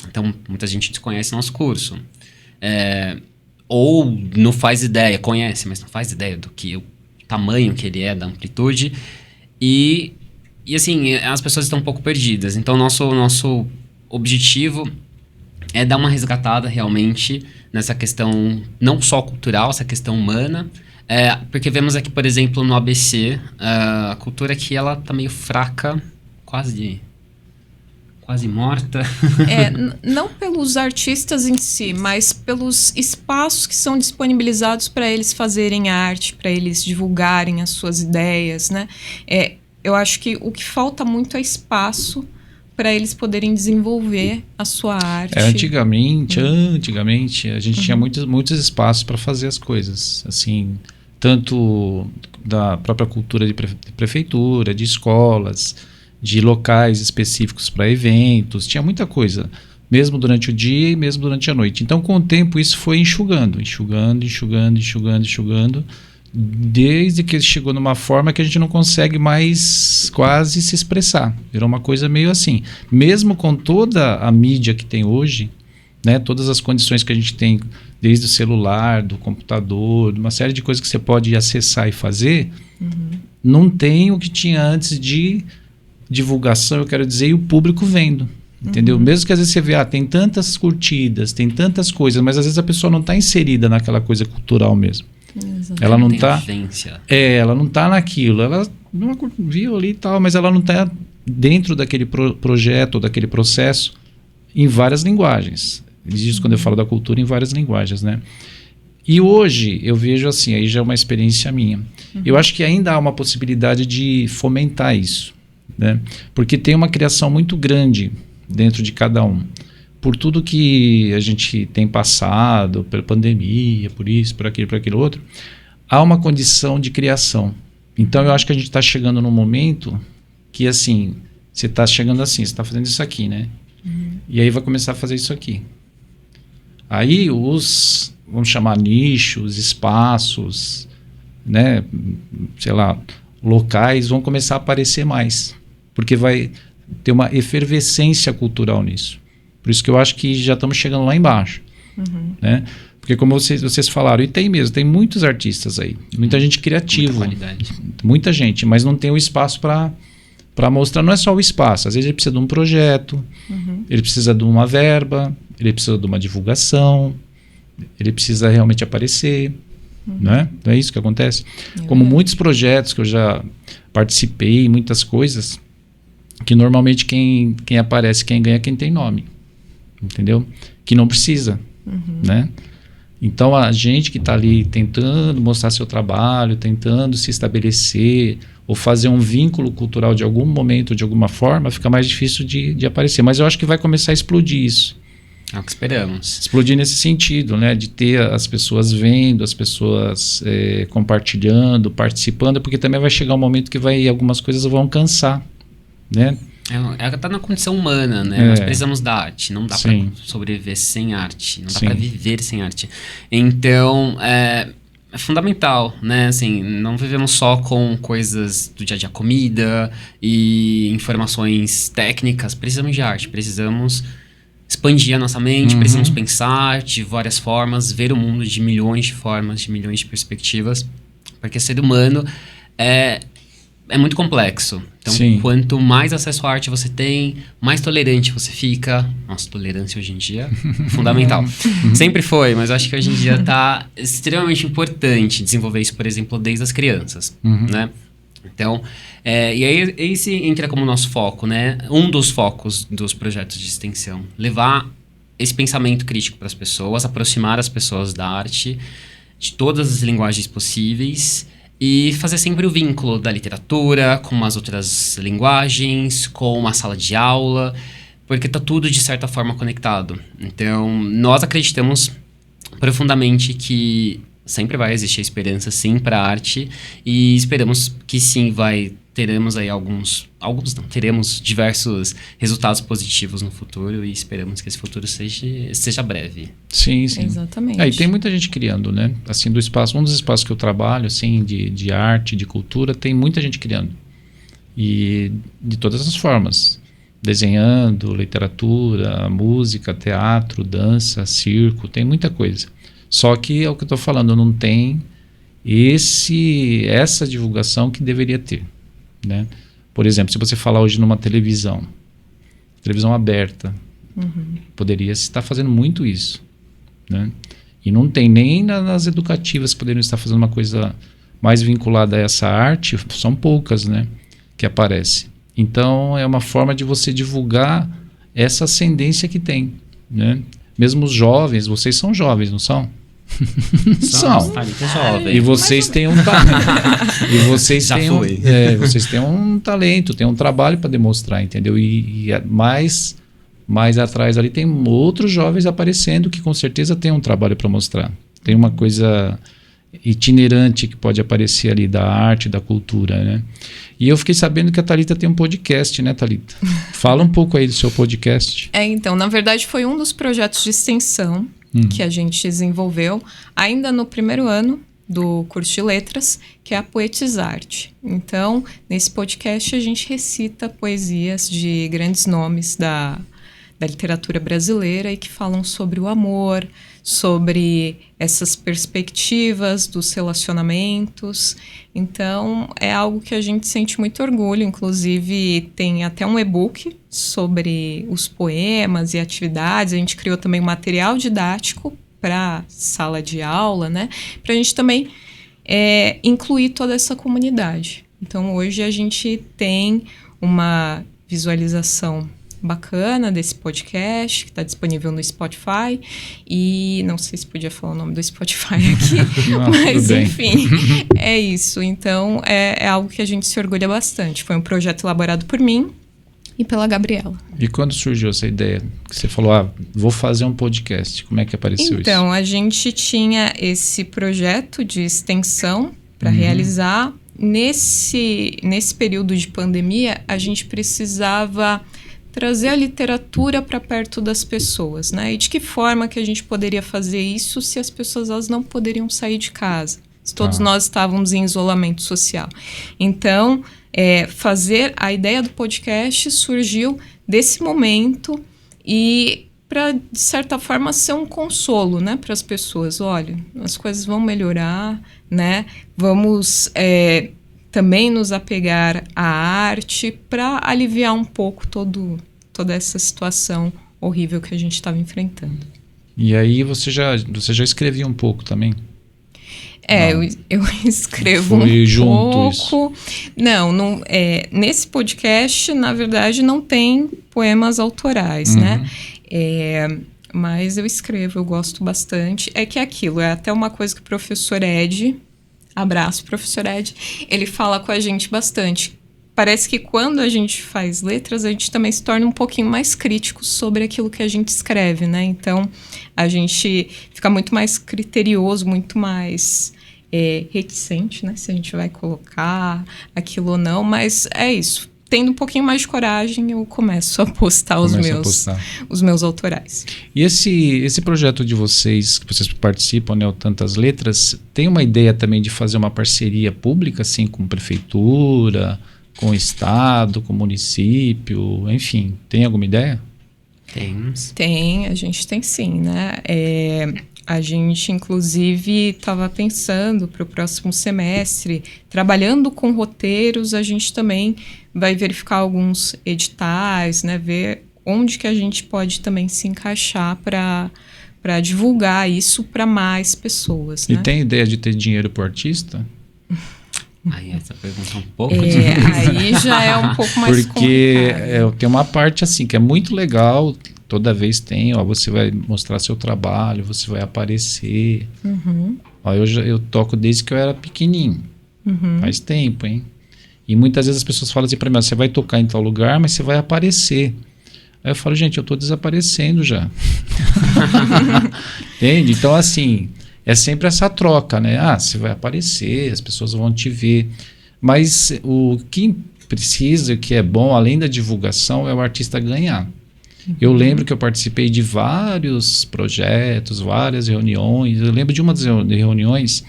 S2: Então, muita gente desconhece nosso curso. Ou não faz ideia, conhece, mas não faz ideia do que o tamanho que ele é, da amplitude. E assim, as pessoas estão um pouco perdidas. Então, nosso objetivo é dar uma resgatada realmente nessa questão não só cultural, essa questão humana, porque vemos aqui, por exemplo, no ABC, a cultura aqui ela tá meio fraca, quase morta.
S3: Não pelos artistas em si, mas pelos espaços que são disponibilizados para eles fazerem arte, para eles divulgarem as suas ideias, né? Eu acho que o que falta muito é espaço para eles poderem desenvolver a sua arte.
S1: Antigamente a gente tinha muitos espaços para fazer as coisas, assim, tanto da própria cultura de prefeitura, de escolas, de locais específicos para eventos, tinha muita coisa, mesmo durante o dia e mesmo durante a noite. Então, com o tempo, isso foi enxugando, desde que chegou numa forma que a gente não consegue mais quase se expressar. Virou uma coisa meio assim. Mesmo com toda a mídia que tem hoje, né, todas as condições que a gente tem, desde o celular, do computador, de uma série de coisas que você pode acessar e fazer, não tem o que tinha antes de divulgação, eu quero dizer, e o público vendo. Entendeu? Mesmo que às vezes você vê, tem tantas curtidas, tem tantas coisas, mas às vezes a pessoa não está inserida naquela coisa cultural mesmo.
S3: Exatamente.
S1: Ela não está ela não está naquilo, ela viu ali e tal, mas ela não está dentro daquele projeto, daquele processo, em várias linguagens. Isso quando eu falo da cultura, em várias linguagens, né? E hoje eu vejo assim, aí já é uma experiência minha. Eu acho que ainda há uma possibilidade de fomentar isso, né? Porque tem uma criação muito grande dentro de cada um. Por tudo que a gente tem passado, pela pandemia, por isso, por aquilo outro, há uma condição de criação. Então eu acho que a gente está chegando num momento que assim, você está chegando assim, você está fazendo isso aqui, né? E aí vai começar a fazer isso aqui. Aí vamos chamar nichos, espaços, né? Sei lá, locais vão começar a aparecer mais. Porque vai ter uma efervescência cultural nisso. Por isso que eu acho que já estamos chegando lá embaixo. Né? Porque como vocês falaram, e tem mesmo, tem muitos artistas aí. Muita gente criativa.
S2: Muita qualidade.
S1: Muita gente, mas não tem o espaço para mostrar. Não é só o espaço. Às vezes ele precisa de um projeto, ele precisa de uma verba, ele precisa de uma divulgação, ele precisa realmente aparecer. Né? Não é isso que acontece? Como muitos projetos que eu já participei, muitas coisas, que normalmente quem aparece, quem ganha, quem tem nome. Entendeu? Que não precisa. Né? Então a gente que está ali tentando mostrar seu trabalho, tentando se estabelecer ou fazer um vínculo cultural de algum momento, de alguma forma, fica mais difícil de aparecer. Mas eu acho que vai começar a explodir isso.
S2: É o que esperamos.
S1: Explodir nesse sentido, né? De ter as pessoas vendo, as pessoas compartilhando, participando, porque também vai chegar um momento que algumas coisas vão cansar, né?
S2: Tá na condição humana, né? Nós precisamos da arte. Não dá para sobreviver sem arte. Não dá para viver sem arte. Então, é fundamental, né? Assim, não vivemos só com coisas do dia a dia, comida e informações técnicas. Precisamos de arte. Precisamos expandir a nossa mente. Precisamos pensar de várias formas, ver o mundo de milhões de formas, de milhões de perspectivas. Porque ser humano é muito complexo. Então, quanto mais acesso à arte você tem, mais tolerante você fica. Nossa, tolerância hoje em dia é fundamental. Sempre foi, mas acho que hoje em dia está extremamente importante desenvolver isso, por exemplo, desde as crianças. Né? Então, e aí esse entra como nosso foco, né? Um dos focos dos projetos de extensão. Levar esse pensamento crítico para as pessoas, aproximar as pessoas da arte, de todas as linguagens possíveis, e fazer sempre o vínculo da literatura com as outras linguagens, com uma sala de aula, porque está tudo, de certa forma, conectado. Então, nós acreditamos profundamente que sempre vai existir esperança, sim, para a arte, e esperamos que sim, teremos aí teremos diversos resultados positivos no futuro, e esperamos que esse futuro seja breve.
S1: Sim, sim.
S3: Exatamente.
S1: E tem muita gente criando, né? Assim, um dos espaços que eu trabalho, assim, de arte, de cultura, tem muita gente criando. E de todas as formas. Desenhando, literatura, música, teatro, dança, circo, tem muita coisa. Só que é o que eu estou falando, não tem essa divulgação que deveria ter, né? Por exemplo, se você falar hoje numa televisão aberta, poderia estar fazendo muito isso, né? E não tem nem nas educativas que poderiam estar fazendo uma coisa mais vinculada a essa arte, são poucas, né, que aparecem. Então é uma forma de você divulgar essa ascendência que tem, né? Mesmo os jovens, vocês são jovens, não são? São. E vocês têm um talento. E vocês vocês têm um talento, têm um trabalho para demonstrar, entendeu? E mais atrás ali tem outros jovens aparecendo que com certeza tem um trabalho para mostrar. Tem uma coisa itinerante que pode aparecer ali da arte, da cultura, né? E eu fiquei sabendo que a Thalita tem um podcast, né, Thalita? Fala um pouco aí do seu podcast.
S3: Então, na verdade foi um dos projetos de extensão que a gente desenvolveu ainda no primeiro ano do curso de letras, que é a Poetizarte. Então, nesse podcast a gente recita poesias de grandes nomes da literatura brasileira e que falam sobre o amor, sobre essas perspectivas dos relacionamentos. Então, é algo que a gente sente muito orgulho. Inclusive, tem até um e-book sobre os poemas e atividades. A gente criou também um material didático para sala de aula, né? Para a gente também incluir toda essa comunidade, Então, hoje a gente tem uma visualização bacana desse podcast, que está disponível no Spotify, e não sei se podia falar o nome do Spotify aqui,
S1: Não,
S3: mas enfim, é isso. Então, é algo que a gente se orgulha bastante. Foi um projeto elaborado por mim e pela Gabriela.
S1: E quando surgiu essa ideia? Que você falou, vou fazer um podcast. Como é que apareceu isso?
S3: Então, a gente tinha esse projeto de extensão para realizar. Nesse período de pandemia, a gente precisava trazer a literatura para perto das pessoas, né? E de que forma que a gente poderia fazer isso se as pessoas elas não poderiam sair de casa? Se todos nós estávamos em isolamento social. Então, fazer a ideia do podcast surgiu desse momento e para, de certa forma, ser um consolo, né, para as pessoas. Olha, as coisas vão melhorar, né? Vamos também nos apegar à arte para aliviar um pouco toda essa situação horrível que a gente estava enfrentando.
S1: E aí você já escrevia um pouco também?
S3: Eu escrevo
S1: Foi
S3: um pouco.
S1: Isso.
S3: Não nesse podcast, na verdade, não tem poemas autorais, né? Mas eu escrevo, eu gosto bastante. É que aquilo, é até uma coisa que o professor Ed, abraço, professor Ed, ele fala com a gente bastante. Parece que quando a gente faz letras, a gente também se torna um pouquinho mais crítico sobre aquilo que a gente escreve, né? Então, a gente fica muito mais criterioso, muito mais reticente, né? Se a gente vai colocar aquilo ou não, mas é isso. Tendo um pouquinho mais de coragem, eu começo a postar os meus autorais.
S1: E esse projeto de vocês, que vocês participam, né, o Tantas Letras, tem uma ideia também de fazer uma parceria pública, assim, com prefeitura, com o estado, com o município, enfim, tem alguma ideia?
S3: Tem, a gente tem sim, né? A gente, inclusive, estava pensando para o próximo semestre, trabalhando com roteiros, a gente também vai verificar alguns editais, né? Ver onde que a gente pode também se encaixar para divulgar isso para mais pessoas.
S1: E
S3: né?
S1: tem ideia de ter dinheiro para o artista?
S2: Aí essa pergunta é um pouco difícil.
S3: Aí já é um pouco mais complicado.
S1: Porque tem uma parte assim que é muito legal, toda vez tem, você vai mostrar seu trabalho, você vai aparecer. Eu toco desde que eu era pequenininho, faz tempo, hein? E muitas vezes as pessoas falam assim para mim, você vai tocar em tal lugar, mas você vai aparecer. Aí eu falo, gente, eu tô desaparecendo já. Entende? Então, assim, é sempre essa troca, né? Você vai aparecer, as pessoas vão te ver. Mas o que precisa, o que é bom, além da divulgação, é o artista ganhar. Eu lembro que eu participei de vários projetos, várias reuniões. Eu lembro de uma das reuniões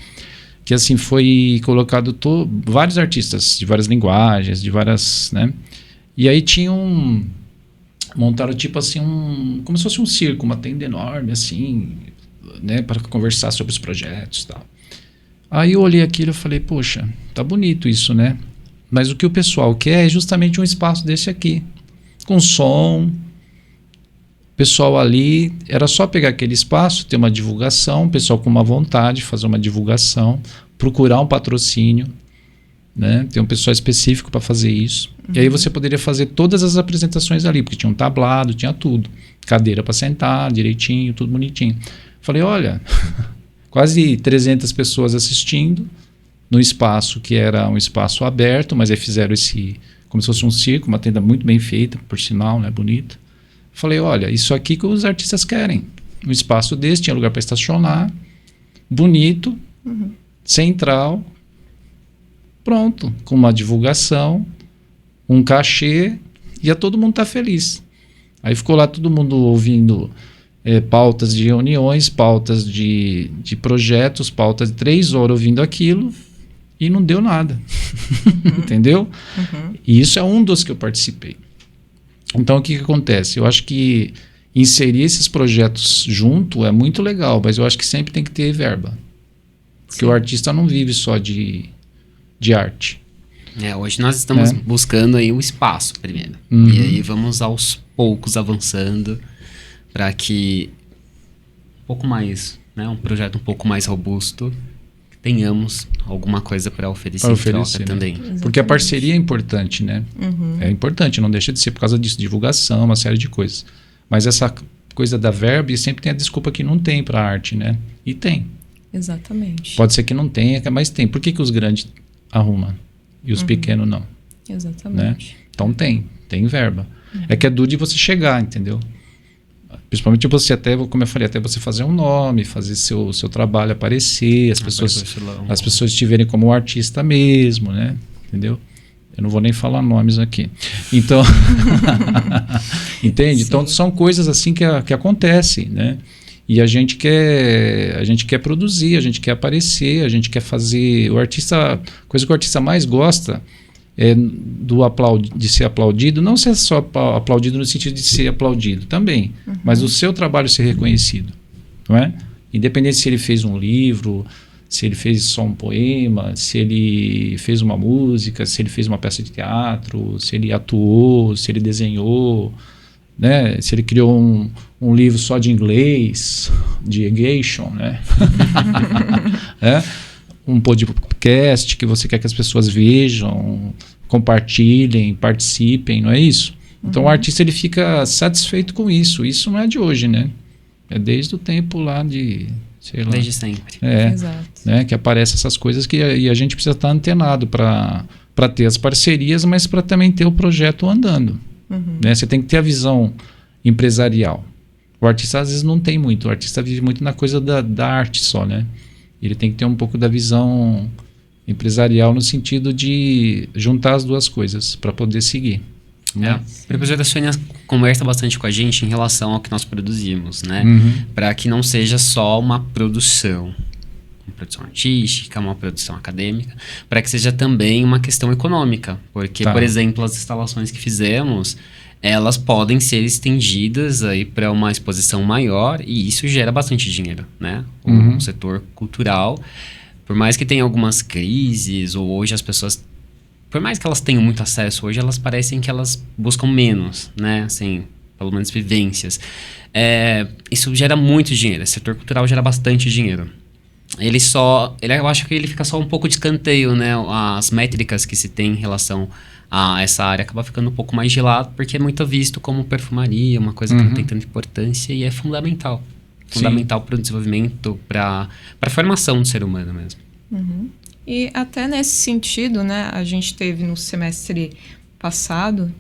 S1: que assim foi colocado vários artistas de várias linguagens, de várias, né? E aí montaram tipo assim como se fosse um circo, uma tenda enorme assim, né, para conversar sobre os projetos e tal. Aí eu olhei aquilo e falei, poxa, tá bonito isso, né? Mas o que o pessoal quer é justamente um espaço desse aqui, com som. O pessoal ali, era só pegar aquele espaço, ter uma divulgação, o pessoal com uma vontade, fazer uma divulgação, procurar um patrocínio, né? Tem um pessoal específico para fazer isso. E aí você poderia fazer todas as apresentações ali, porque tinha um tablado, tinha tudo. Cadeira para sentar, direitinho, tudo bonitinho. Falei, olha, quase 300 pessoas assistindo, no espaço que era um espaço aberto, mas aí fizeram como se fosse um circo, uma tenda muito bem feita, por sinal, né? Bonita. Falei, olha, isso aqui que os artistas querem. Um espaço desse, tinha lugar para estacionar, bonito, central, pronto, com uma divulgação, um cachê, ia todo mundo estar feliz. Aí ficou lá todo mundo ouvindo pautas de reuniões, pautas de projetos, pautas de 3 horas ouvindo aquilo, e não deu nada. Entendeu? E isso é um dos que eu participei. Então, o que acontece? Eu acho que inserir esses projetos junto é muito legal, mas eu acho que sempre tem que ter verba. Porque o artista não vive só de arte.
S2: Hoje nós estamos buscando aí um espaço primeiro. E aí vamos aos poucos avançando para que um pouco mais, né, um projeto um pouco mais robusto tenhamos alguma coisa para oferecer, em troca, né? Também.
S3: Exatamente.
S1: Porque a parceria é importante, né? É importante, não deixa de ser por causa disso, divulgação, uma série de coisas. Mas essa coisa da verba, sempre tem a desculpa que não tem para arte, né? E tem.
S3: Exatamente.
S1: Pode ser que não tenha, mas tem. Por que os grandes arrumam e os pequenos não?
S3: Exatamente.
S1: Né? Então tem verba. É que é duro de você chegar, entendeu? Principalmente você até, como eu falei, até você fazer um nome, fazer seu trabalho aparecer, as pessoas te verem como um artista mesmo, né? Entendeu? Eu não vou nem falar nomes aqui. Então, entende? Sim. Então são coisas assim que acontecem, né? E a gente quer produzir, a gente quer aparecer, a gente quer fazer. A coisa que o artista mais gosta é de ser aplaudido, não ser só aplaudido no sentido de ser aplaudido também, mas o seu trabalho ser reconhecido, não é? Independente se ele fez um livro, se ele fez só um poema, se ele fez uma música, se ele fez uma peça de teatro, se ele atuou, se ele desenhou, né? Se ele criou um livro só de inglês, de Egation, né? Um podcast que você quer que as pessoas vejam, compartilhem, participem, não é isso? Então o artista ele fica satisfeito com isso. Isso não é de hoje, né? É desde o tempo lá de, sei lá.
S2: Desde sempre.
S3: Exato.
S1: Né? Que aparecem essas coisas e a gente precisa estar antenado para ter as parcerias, mas para também ter o projeto andando. Né? Você tem que ter a visão empresarial. O artista às vezes não tem muito. O artista vive muito na coisa da arte só, né? Ele tem que ter um pouco da visão empresarial no sentido de juntar as duas coisas para poder seguir. Né?
S2: O Projeto da Sônia conversa bastante com a gente em relação ao que nós produzimos, né? Para que não seja só uma produção artística, uma produção acadêmica, para que seja também uma questão econômica. Porque, por exemplo, as instalações que fizemos, elas podem ser estendidas aí para uma exposição maior e isso gera bastante dinheiro, né? O setor cultural, por mais que tenha algumas crises, ou hoje as pessoas, por mais que elas tenham muito acesso, hoje elas parecem que elas buscam menos, né? Assim, pelo menos vivências. Isso gera muito dinheiro, o setor cultural gera bastante dinheiro. Eu acho que ele fica só um pouco de escanteio, né? As métricas que se tem em relação a essa área acaba ficando um pouco mais de lado, porque é muito visto como perfumaria, uma coisa que não tem tanta importância e é fundamental. Fundamental para o desenvolvimento, para a formação do ser humano mesmo.
S3: E até nesse sentido, né, a gente teve no semestre repassado,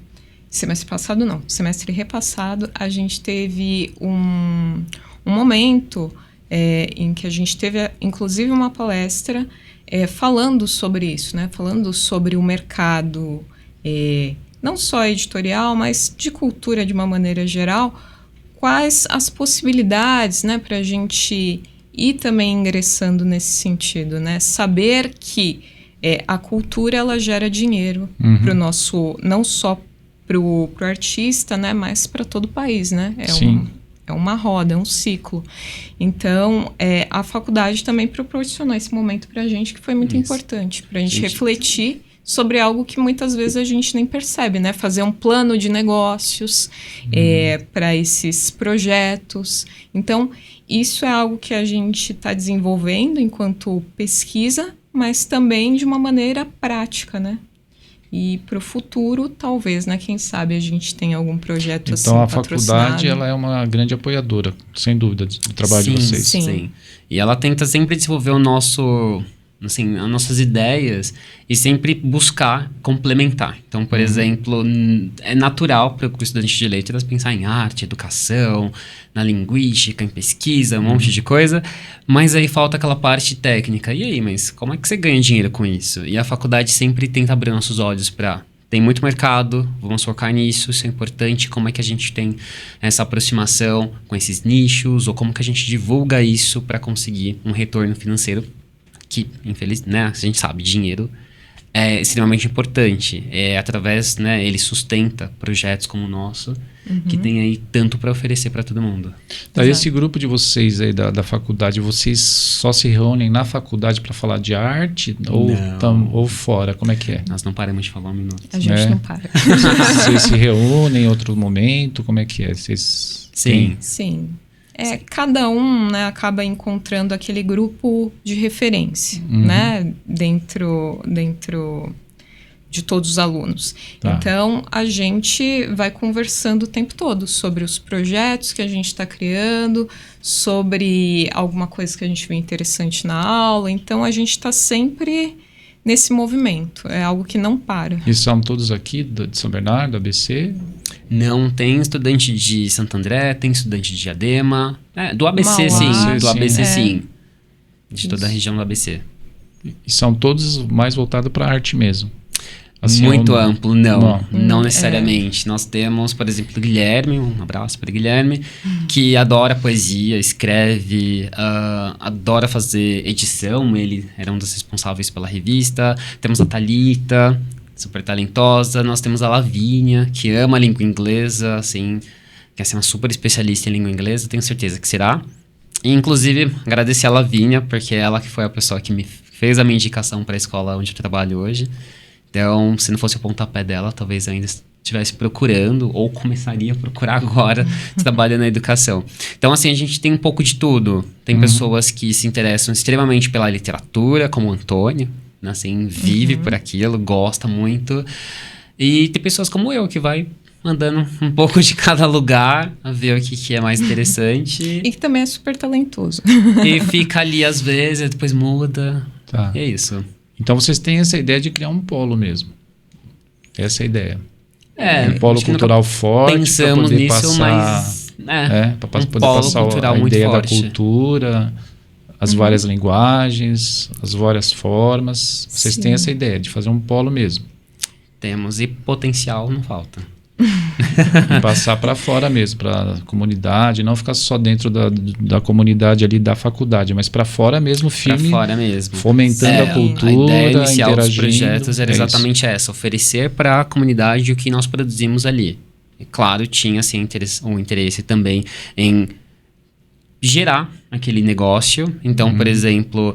S3: a gente teve um momento em que a gente teve, inclusive, uma palestra falando sobre isso, né, falando sobre o mercado, não só editorial, mas de cultura de uma maneira geral, quais as possibilidades, né, para a gente ir também ingressando nesse sentido, né? Saber que a cultura ela gera dinheiro para o nosso, não só para o artista, né, mas para todo o país, né? É uma roda, é um ciclo. Então, a faculdade também proporcionou esse momento para a gente que foi muito importante, para a gente refletir sobre algo que muitas vezes a gente nem percebe, né? Fazer um plano de negócios para esses projetos. Então, isso é algo que a gente está desenvolvendo enquanto pesquisa, mas também de uma maneira prática, né? E para o futuro, talvez, né? Quem sabe a gente tem algum projeto assim patrocinado.
S1: Então, a faculdade ela é uma grande apoiadora, sem dúvida, do trabalho de vocês.
S2: Sim. E ela tenta sempre desenvolver as nossas ideias e sempre buscar complementar. Então, por exemplo, é natural para o estudante de letras pensar em arte, educação, na linguística, em pesquisa, um monte de coisa, mas aí falta aquela parte técnica. E aí, mas como é que você ganha dinheiro com isso? E a faculdade sempre tenta abrir nossos olhos para... Tem muito mercado, vamos focar nisso, isso é importante, como é que a gente tem essa aproximação com esses nichos, ou como que a gente divulga isso para conseguir um retorno financeiro que, infelizmente, né, a gente sabe, dinheiro é extremamente importante. Através, né, ele sustenta projetos como o nosso, que tem aí tanto para oferecer para todo mundo.
S1: Tá, esse grupo de vocês aí da faculdade, vocês só se reúnem na faculdade para falar de arte ou fora? Como é que é?
S2: Nós não paramos de falar um minuto.
S3: A gente não para.
S1: Vocês se reúnem em outro momento? Como é que é? Vocês
S2: Sim.
S3: Sim. Cada um, né, acaba encontrando aquele grupo de referência, né, dentro de todos os alunos.
S1: Tá.
S3: Então, a gente vai conversando o tempo todo sobre os projetos que a gente está criando, sobre alguma coisa que a gente vê interessante na aula. Então, a gente está sempre nesse movimento. É algo que não para.
S1: E são todos aqui de São Bernardo, do ABC?
S2: Não, tem estudante de Santo André, tem estudante de Diadema. Do ABC,
S3: Mauá.
S2: sim. Do ABC,
S3: sim.
S2: sim. De toda a região do ABC.
S1: E são todos mais voltados para arte mesmo? Assim,
S2: Muito amplo, não necessariamente. Nós temos, por exemplo, o Guilherme, um abraço para o Guilherme, que adora poesia, escreve, adora fazer edição, ele era um dos responsáveis pela revista. Temos a Thalita, super talentosa. Nós temos a Lavínia, que ama a língua inglesa, assim, quer ser uma super especialista em língua inglesa, tenho certeza que será. E, inclusive, agradecer a Lavínia, porque ela que foi a pessoa que me fez a minha indicação para a escola onde eu trabalho hoje. Então, se não fosse o pontapé dela, talvez eu ainda estivesse procurando, ou começaria a procurar agora, trabalhando na educação. Então, assim, a gente tem um pouco de tudo. Tem pessoas que se interessam extremamente pela literatura, como o Antônio, né, assim, vive por aquilo, gosta muito. E tem pessoas como eu, que vai andando um pouco de cada lugar, a ver o que é mais interessante.
S3: E que também é super talentoso.
S2: E fica ali às vezes, depois muda.
S1: Tá.
S2: E é isso.
S1: Então vocês têm essa ideia de criar um polo mesmo. Essa é a ideia. Um polo
S2: acho que
S1: cultural forte para
S2: pensamos
S1: poder
S2: nisso,
S1: passar,
S2: mas
S1: para poder
S2: polo
S1: passar
S2: cultural
S1: a
S2: muito
S1: ideia
S2: forte.
S1: da cultura, as várias linguagens, as várias formas. Vocês têm essa ideia de fazer um polo mesmo.
S2: Temos, e potencial não falta.
S1: E passar para fora mesmo, para a comunidade, não ficar só dentro da comunidade ali da faculdade, mas para fora mesmo,
S2: Para
S1: firme,
S2: fora mesmo.
S1: fomentando a cultura,
S2: A ideia inicial dos
S1: interagindo.
S2: projetos era
S1: É
S2: exatamente essa, oferecer para a comunidade o que nós produzimos ali. E claro, tinha assim, um interesse também em gerar aquele negócio. Então, por exemplo,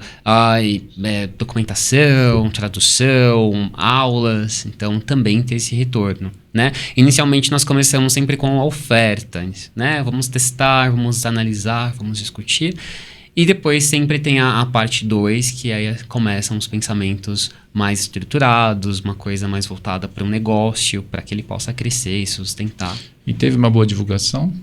S2: documentação, tradução, aulas. Então, também ter esse retorno, né? Inicialmente, nós começamos sempre com a oferta, né? Vamos testar, vamos analisar, vamos discutir. E depois sempre tem a parte 2, que aí começam os pensamentos mais estruturados, uma coisa mais voltada para um negócio, para que ele possa crescer e sustentar.
S1: E teve uma boa divulgação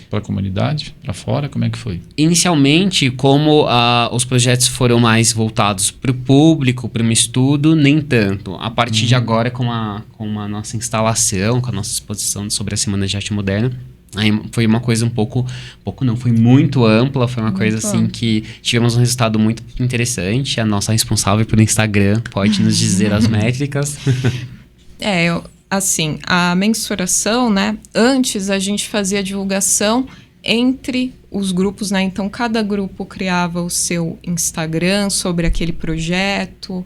S1: para a comunidade, para fora? Como é que foi?
S2: Inicialmente, como os projetos foram mais voltados para o público, para um estudo, nem tanto. A partir de agora, com a nossa instalação, com a nossa exposição sobre a Semana de Arte Moderna, aí foi uma coisa foi muito ampla, foi uma coisa assim que tivemos um resultado muito interessante. A nossa responsável pelo Instagram pode nos dizer as métricas.
S3: Assim, a mensuração, né? Antes a gente fazia a divulgação entre os grupos, né? Então, cada grupo criava o seu Instagram sobre aquele projeto.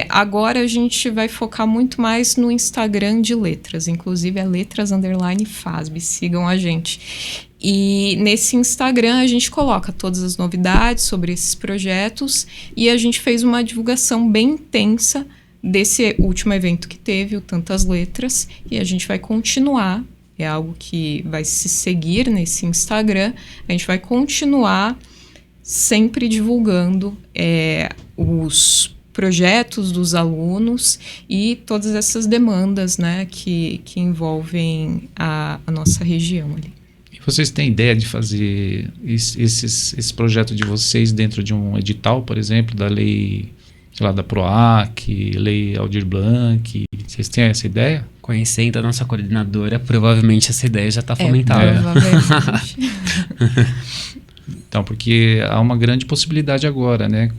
S3: Agora a gente vai focar muito mais no Instagram de letras. Inclusive, é letras_FASB. Sigam a gente. E nesse Instagram a gente coloca todas as novidades sobre esses projetos e a gente fez uma divulgação bem intensa desse último evento que teve, o Tantas Letras, e a gente vai continuar, é algo que vai se seguir nesse Instagram, a gente vai continuar sempre divulgando os projetos dos alunos e todas essas demandas, né, que envolvem a nossa região ali.
S1: E vocês têm ideia de fazer esse projeto de vocês dentro de um edital, por exemplo, da lei, sei lá, da PROAC, Lei Aldir Blanc? Vocês têm essa ideia?
S2: Conhecendo a nossa coordenadora, provavelmente essa ideia já está fomentada.
S3: Provavelmente.
S1: Então, porque há uma grande possibilidade agora, né?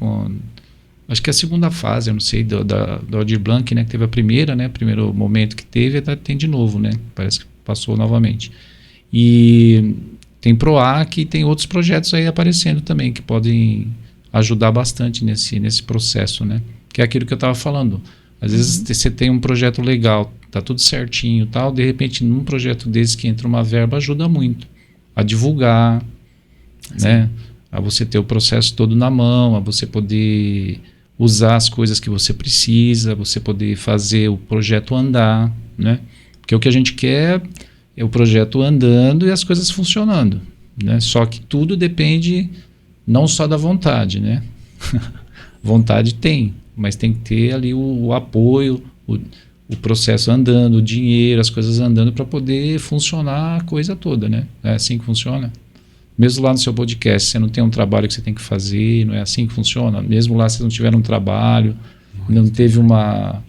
S1: Acho que a segunda fase, eu não sei, do Aldir Blanc, né? Que teve a primeira, né? Primeiro momento que teve, tem de novo, né? Parece que passou novamente. E tem PROAC e tem outros projetos aí aparecendo também, que podem ajudar bastante nesse processo, né? Que é aquilo que eu estava falando. Às vezes você tem um projeto legal, tá tudo certinho e tal, de repente num projeto desse que entra uma verba ajuda muito a divulgar, né? A você ter o processo todo na mão, a você poder usar as coisas que você precisa, você poder fazer o projeto andar, né? Porque o que a gente quer é o projeto andando e as coisas funcionando, né? Só que tudo depende não só da vontade, né? Vontade tem, mas tem que ter ali o apoio, o processo andando, o dinheiro, as coisas andando para poder funcionar a coisa toda, né? É assim que funciona. Mesmo lá no seu podcast, você não tem um trabalho que você tem que fazer, não é assim que funciona? Mesmo lá, se não tiver um trabalho, não teve uma...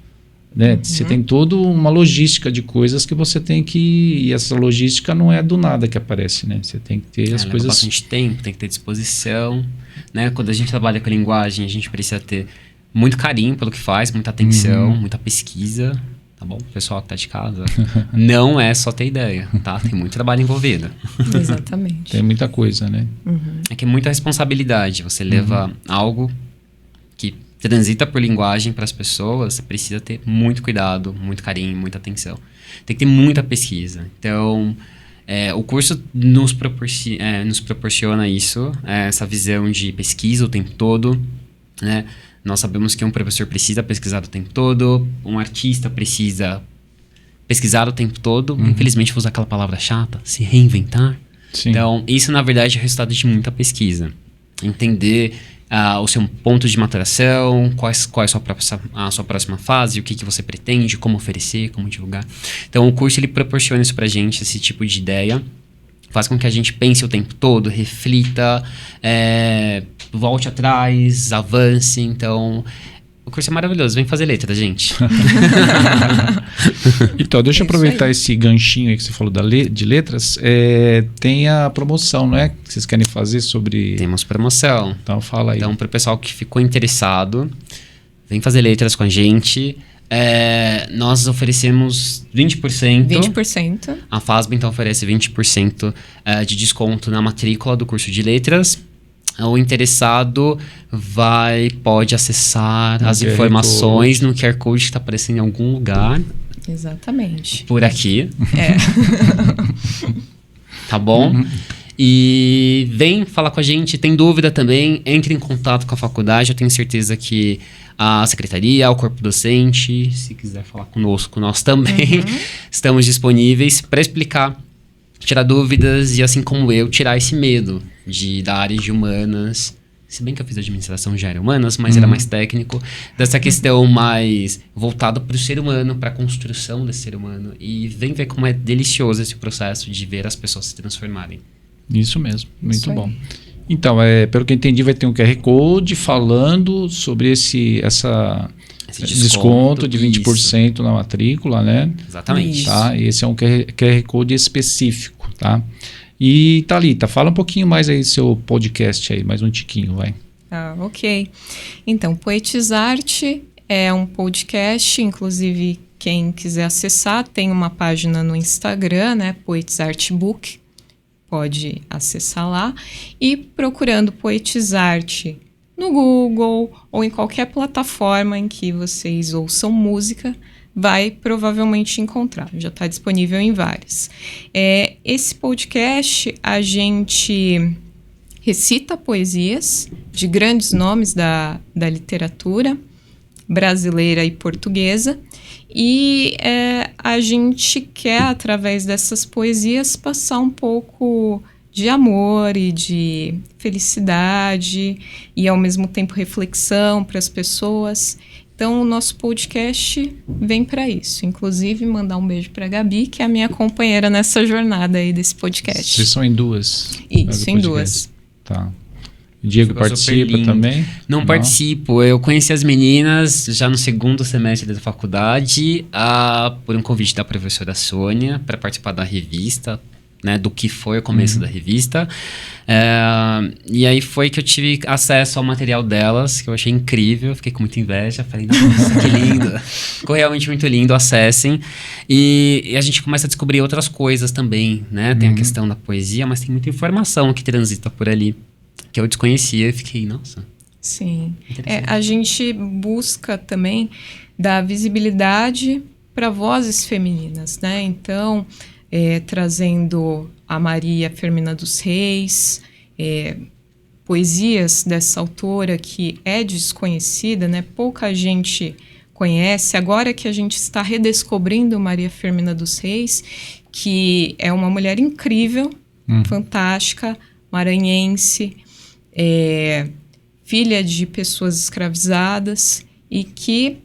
S1: Né? Você tem toda uma logística de coisas que você tem que... E essa logística não é do nada que aparece, né? Você tem que ter as coisas...
S2: Leva bastante tempo, tem que ter disposição, né? Quando a gente trabalha com a linguagem, a gente precisa ter muito carinho pelo que faz, muita atenção, muita pesquisa... Tá bom? O pessoal que tá de casa. Não é só ter ideia, tá? Tem muito trabalho envolvido.
S3: Exatamente.
S1: Tem muita coisa, né?
S2: É que é muita responsabilidade. Você leva algo que transita por linguagem para as pessoas, você precisa ter muito cuidado, muito carinho, muita atenção. Tem que ter muita pesquisa. Então, o curso nos proporciona isso, essa visão de pesquisa o tempo todo, né? Nós sabemos que um professor precisa pesquisar o tempo todo, um artista precisa pesquisar o tempo todo. Infelizmente, vou usar aquela palavra chata, se reinventar.
S1: Sim.
S2: Então, isso, na verdade, é resultado de muita pesquisa. Entender o seu ponto de maturação, qual é a sua próxima fase, o que você pretende, como oferecer, como divulgar. Então, o curso ele proporciona isso pra gente, esse tipo de ideia. Faz com que a gente pense o tempo todo, reflita, volte atrás, avance. Então, o curso é maravilhoso. Vem fazer letra, gente.
S1: Então, deixa eu aproveitar esse ganchinho aí que você falou de letras. Tem a promoção, não é? Que vocês querem fazer sobre...
S2: Temos promoção.
S1: Então, fala aí.
S2: Então, para o pessoal que ficou interessado, vem fazer letras com a gente. Nós oferecemos 20%.
S3: 20%.
S2: A FASB, então, oferece 20% de desconto na matrícula do curso de letras. O interessado pode acessar as informações no QR Code que está aparecendo em algum lugar.
S3: Exatamente.
S2: Por aqui. Tá bom? E vem falar com a gente. Tem dúvida também, entre em contato com a faculdade. Eu tenho certeza que a secretaria, o corpo docente, se quiser falar conosco, nós também estamos disponíveis para explicar, tirar dúvidas e, assim como eu, tirar esse medo da área de humanas. Se bem que eu fiz administração já era humanas, mas era mais técnico. Dessa questão mais voltada para o ser humano, para a construção desse ser humano. E vem ver como é delicioso esse processo de ver as pessoas se transformarem.
S1: Isso mesmo, muito bom. Então, pelo que eu entendi, vai ter um QR Code falando sobre esse desconto de 20% isso. Na matrícula, né?
S2: Exatamente.
S1: Tá? E esse é um QR Code específico, tá? E Thalita, fala um pouquinho mais aí do seu podcast aí, mais um tiquinho, vai.
S3: Ok. Então, Poetizarte é um podcast, inclusive quem quiser acessar, tem uma página no Instagram, né? Poetizarte Book. Pode acessar lá e procurando Poetizarte no Google ou em qualquer plataforma em que vocês ouçam música, vai provavelmente encontrar. Já está disponível em várias. Esse podcast, a gente recita poesias de grandes nomes da literatura brasileira e portuguesa. E a gente quer, através dessas poesias, passar um pouco de amor e de felicidade e, ao mesmo tempo, reflexão para as pessoas. Então, o nosso podcast vem para isso. Inclusive, mandar um beijo para a Gabi, que é a minha companheira nessa jornada aí desse podcast.
S1: Vocês são em duas?
S3: Isso, em duas.
S1: Tá. O Diego participa também?
S2: Não participo. Eu conheci as meninas já no segundo semestre da faculdade, por um convite da professora Sônia para participar da revista, né, do que foi o começo da revista. E aí foi que eu tive acesso ao material delas, que eu achei incrível. Fiquei com muita inveja. Falei, nossa, que lindo. Ficou realmente muito lindo. Acessem. E a gente começa a descobrir outras coisas também, né? Tem a questão da poesia, mas tem muita informação que transita por ali, que eu desconhecia e fiquei, nossa.
S3: Sim. A gente busca também dar visibilidade para vozes femininas, né? Então, trazendo a Maria Firmina dos Reis, poesias dessa autora que é desconhecida, né? Pouca gente conhece. Agora que a gente está redescobrindo Maria Firmina dos Reis, que é uma mulher incrível, fantástica, maranhense, filha de pessoas escravizadas e que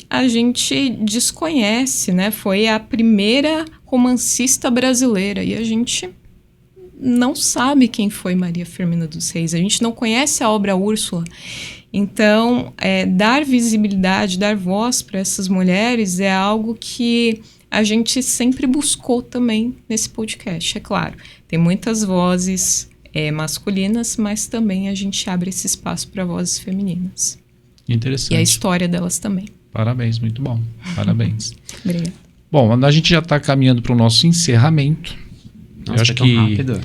S3: a gente desconhece, né? Foi a primeira romancista brasileira e a gente não sabe quem foi Maria Firmina dos Reis. A gente não conhece a obra Úrsula. Então, dar visibilidade, dar voz para essas mulheres é algo que a gente sempre buscou também nesse podcast, é claro. Tem muitas vozes masculinas, mas também a gente abre esse espaço para vozes femininas.
S1: Interessante.
S3: E a história delas também.
S1: Parabéns, muito bom. Parabéns.
S3: Obrigada.
S1: Bom, a gente já está caminhando para o nosso encerramento.
S2: Nossa,
S1: eu acho
S2: foi tão
S1: que
S2: rápido.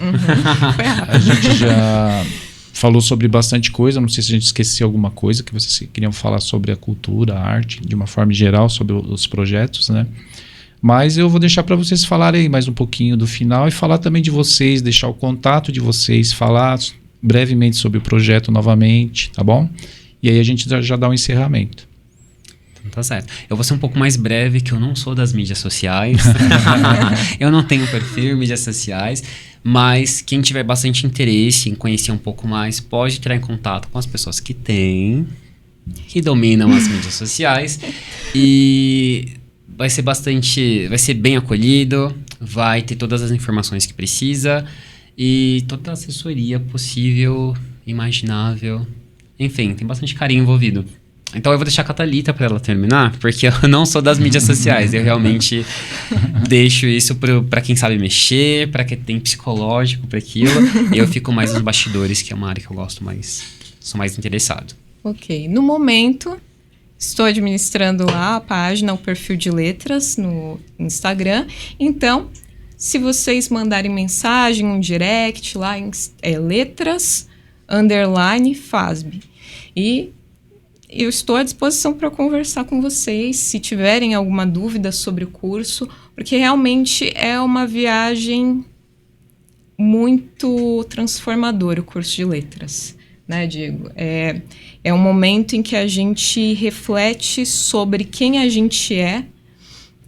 S3: Foi rápido.
S1: a gente já falou sobre bastante coisa. Não sei se a gente esqueceu alguma coisa que vocês queriam falar sobre a cultura, a arte, de uma forma geral, sobre os projetos, né? Mas eu vou deixar para vocês falarem mais um pouquinho do final e falar também de vocês, deixar o contato de vocês, falar brevemente sobre o projeto novamente, tá bom? E aí a gente já dá um encerramento.
S2: Então tá certo. Eu vou ser um pouco mais breve, que eu não sou das mídias sociais. Eu não tenho perfil em mídias sociais, mas quem tiver bastante interesse em conhecer um pouco mais, pode entrar em contato com as pessoas que têm, que dominam as mídias sociais, e vai ser bem acolhido, vai ter todas as informações que precisa e toda a assessoria possível, imaginável. Enfim, tem bastante carinho envolvido. Então eu vou deixar a Thalita para ela terminar, porque eu não sou das mídias sociais. Eu realmente deixo isso para quem sabe mexer, para quem tem psicológico para aquilo. Eu fico mais nos bastidores, que é uma área que eu gosto mais, sou mais interessado.
S3: Ok. No momento, estou administrando lá a página, o perfil de letras no Instagram. Então, se vocês mandarem mensagem, um direct lá, letras_FASB. E eu estou à disposição para conversar com vocês, se tiverem alguma dúvida sobre o curso, porque realmente é uma viagem muito transformadora o curso de letras, né, Diego? É um momento em que a gente reflete sobre quem a gente é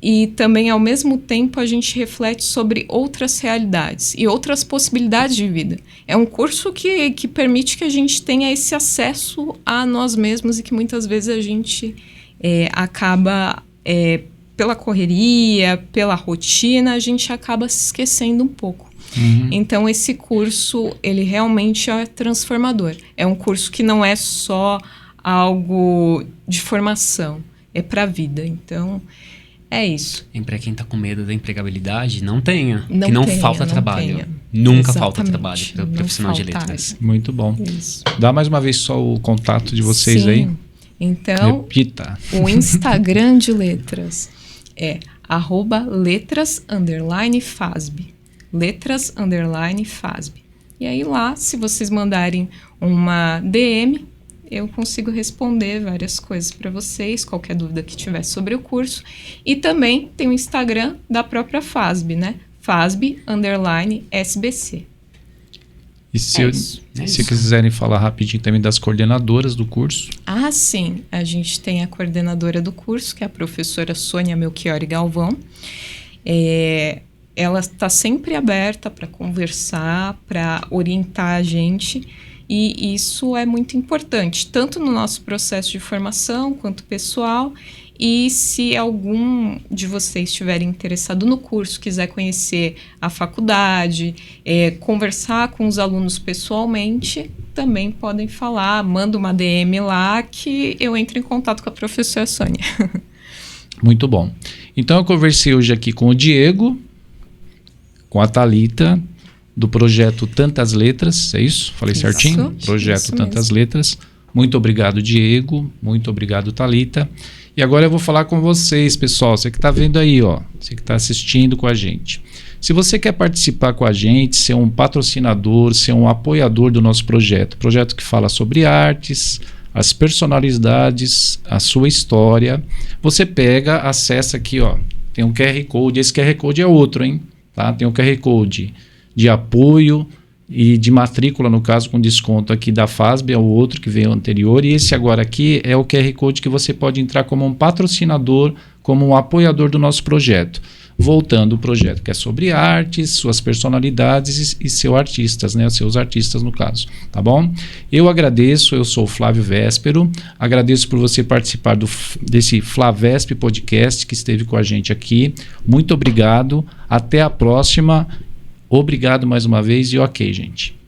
S3: e também, ao mesmo tempo, a gente reflete sobre outras realidades e outras possibilidades de vida. É um curso que permite que a gente tenha esse acesso a nós mesmos e que muitas vezes a gente acaba, pela correria, pela rotina, a gente acaba se esquecendo um pouco. Então, esse curso, ele realmente é transformador. É um curso que não é só algo de formação, é para a vida. Então, é isso.
S2: E para quem tá com medo da empregabilidade, não tenha.
S3: Não
S2: falta trabalho. Nunca falta trabalho para o profissional de letras.
S1: Muito bom.
S3: Isso.
S1: Dá mais uma vez só o contato de vocês.
S3: Sim.
S1: Aí.
S3: Então,
S1: repita.
S3: O Instagram de letras é @letras_FASB. Letras_FASB. E aí lá, se vocês mandarem uma DM, eu consigo responder várias coisas para vocês, qualquer dúvida que tiver sobre o curso. E também tem o Instagram da própria FASB, né? FASB_SBC.
S1: E se quiserem falar rapidinho também das coordenadoras do curso?
S3: Ah, sim. A gente tem a coordenadora do curso, que é a professora Sônia Melchiori Galvão. Ela está sempre aberta para conversar, para orientar a gente. E isso é muito importante, tanto no nosso processo de formação quanto pessoal. E se algum de vocês estiver interessado no curso, quiser conhecer a faculdade, conversar com os alunos pessoalmente, também podem falar, manda uma DM lá que eu entro em contato com a professora Sônia.
S1: Muito bom. Então eu conversei hoje aqui com o Diego, com a Thalita, do projeto Tantas Letras, é isso? Falei certinho? Projeto
S3: isso
S1: Tantas
S3: mesmo.
S1: Letras. Muito obrigado, Diego. Muito obrigado, Thalita. E agora eu vou falar com vocês, pessoal. Você que está vendo aí, ó, você que está assistindo com a gente. Se você quer participar com a gente, ser um patrocinador, ser um apoiador do nosso projeto que fala sobre artes, as personalidades, a sua história, você pega, acessa aqui, ó, tem um QR Code. Esse QR Code é outro, hein? Tá? Tem um QR Code de apoio e de matrícula, no caso, com desconto aqui da FASB, é o outro que veio anterior, e esse agora aqui é o QR Code que você pode entrar como um patrocinador, como um apoiador do nosso projeto. voltando o projeto, que é sobre artes, suas personalidades e seus artistas, né? Seus artistas no caso, tá bom? Eu agradeço, eu sou o Flávio Véspero, agradeço por você participar desse Flavesp Podcast que esteve com a gente aqui. Muito obrigado, até a próxima. Obrigado mais uma vez e ok, gente.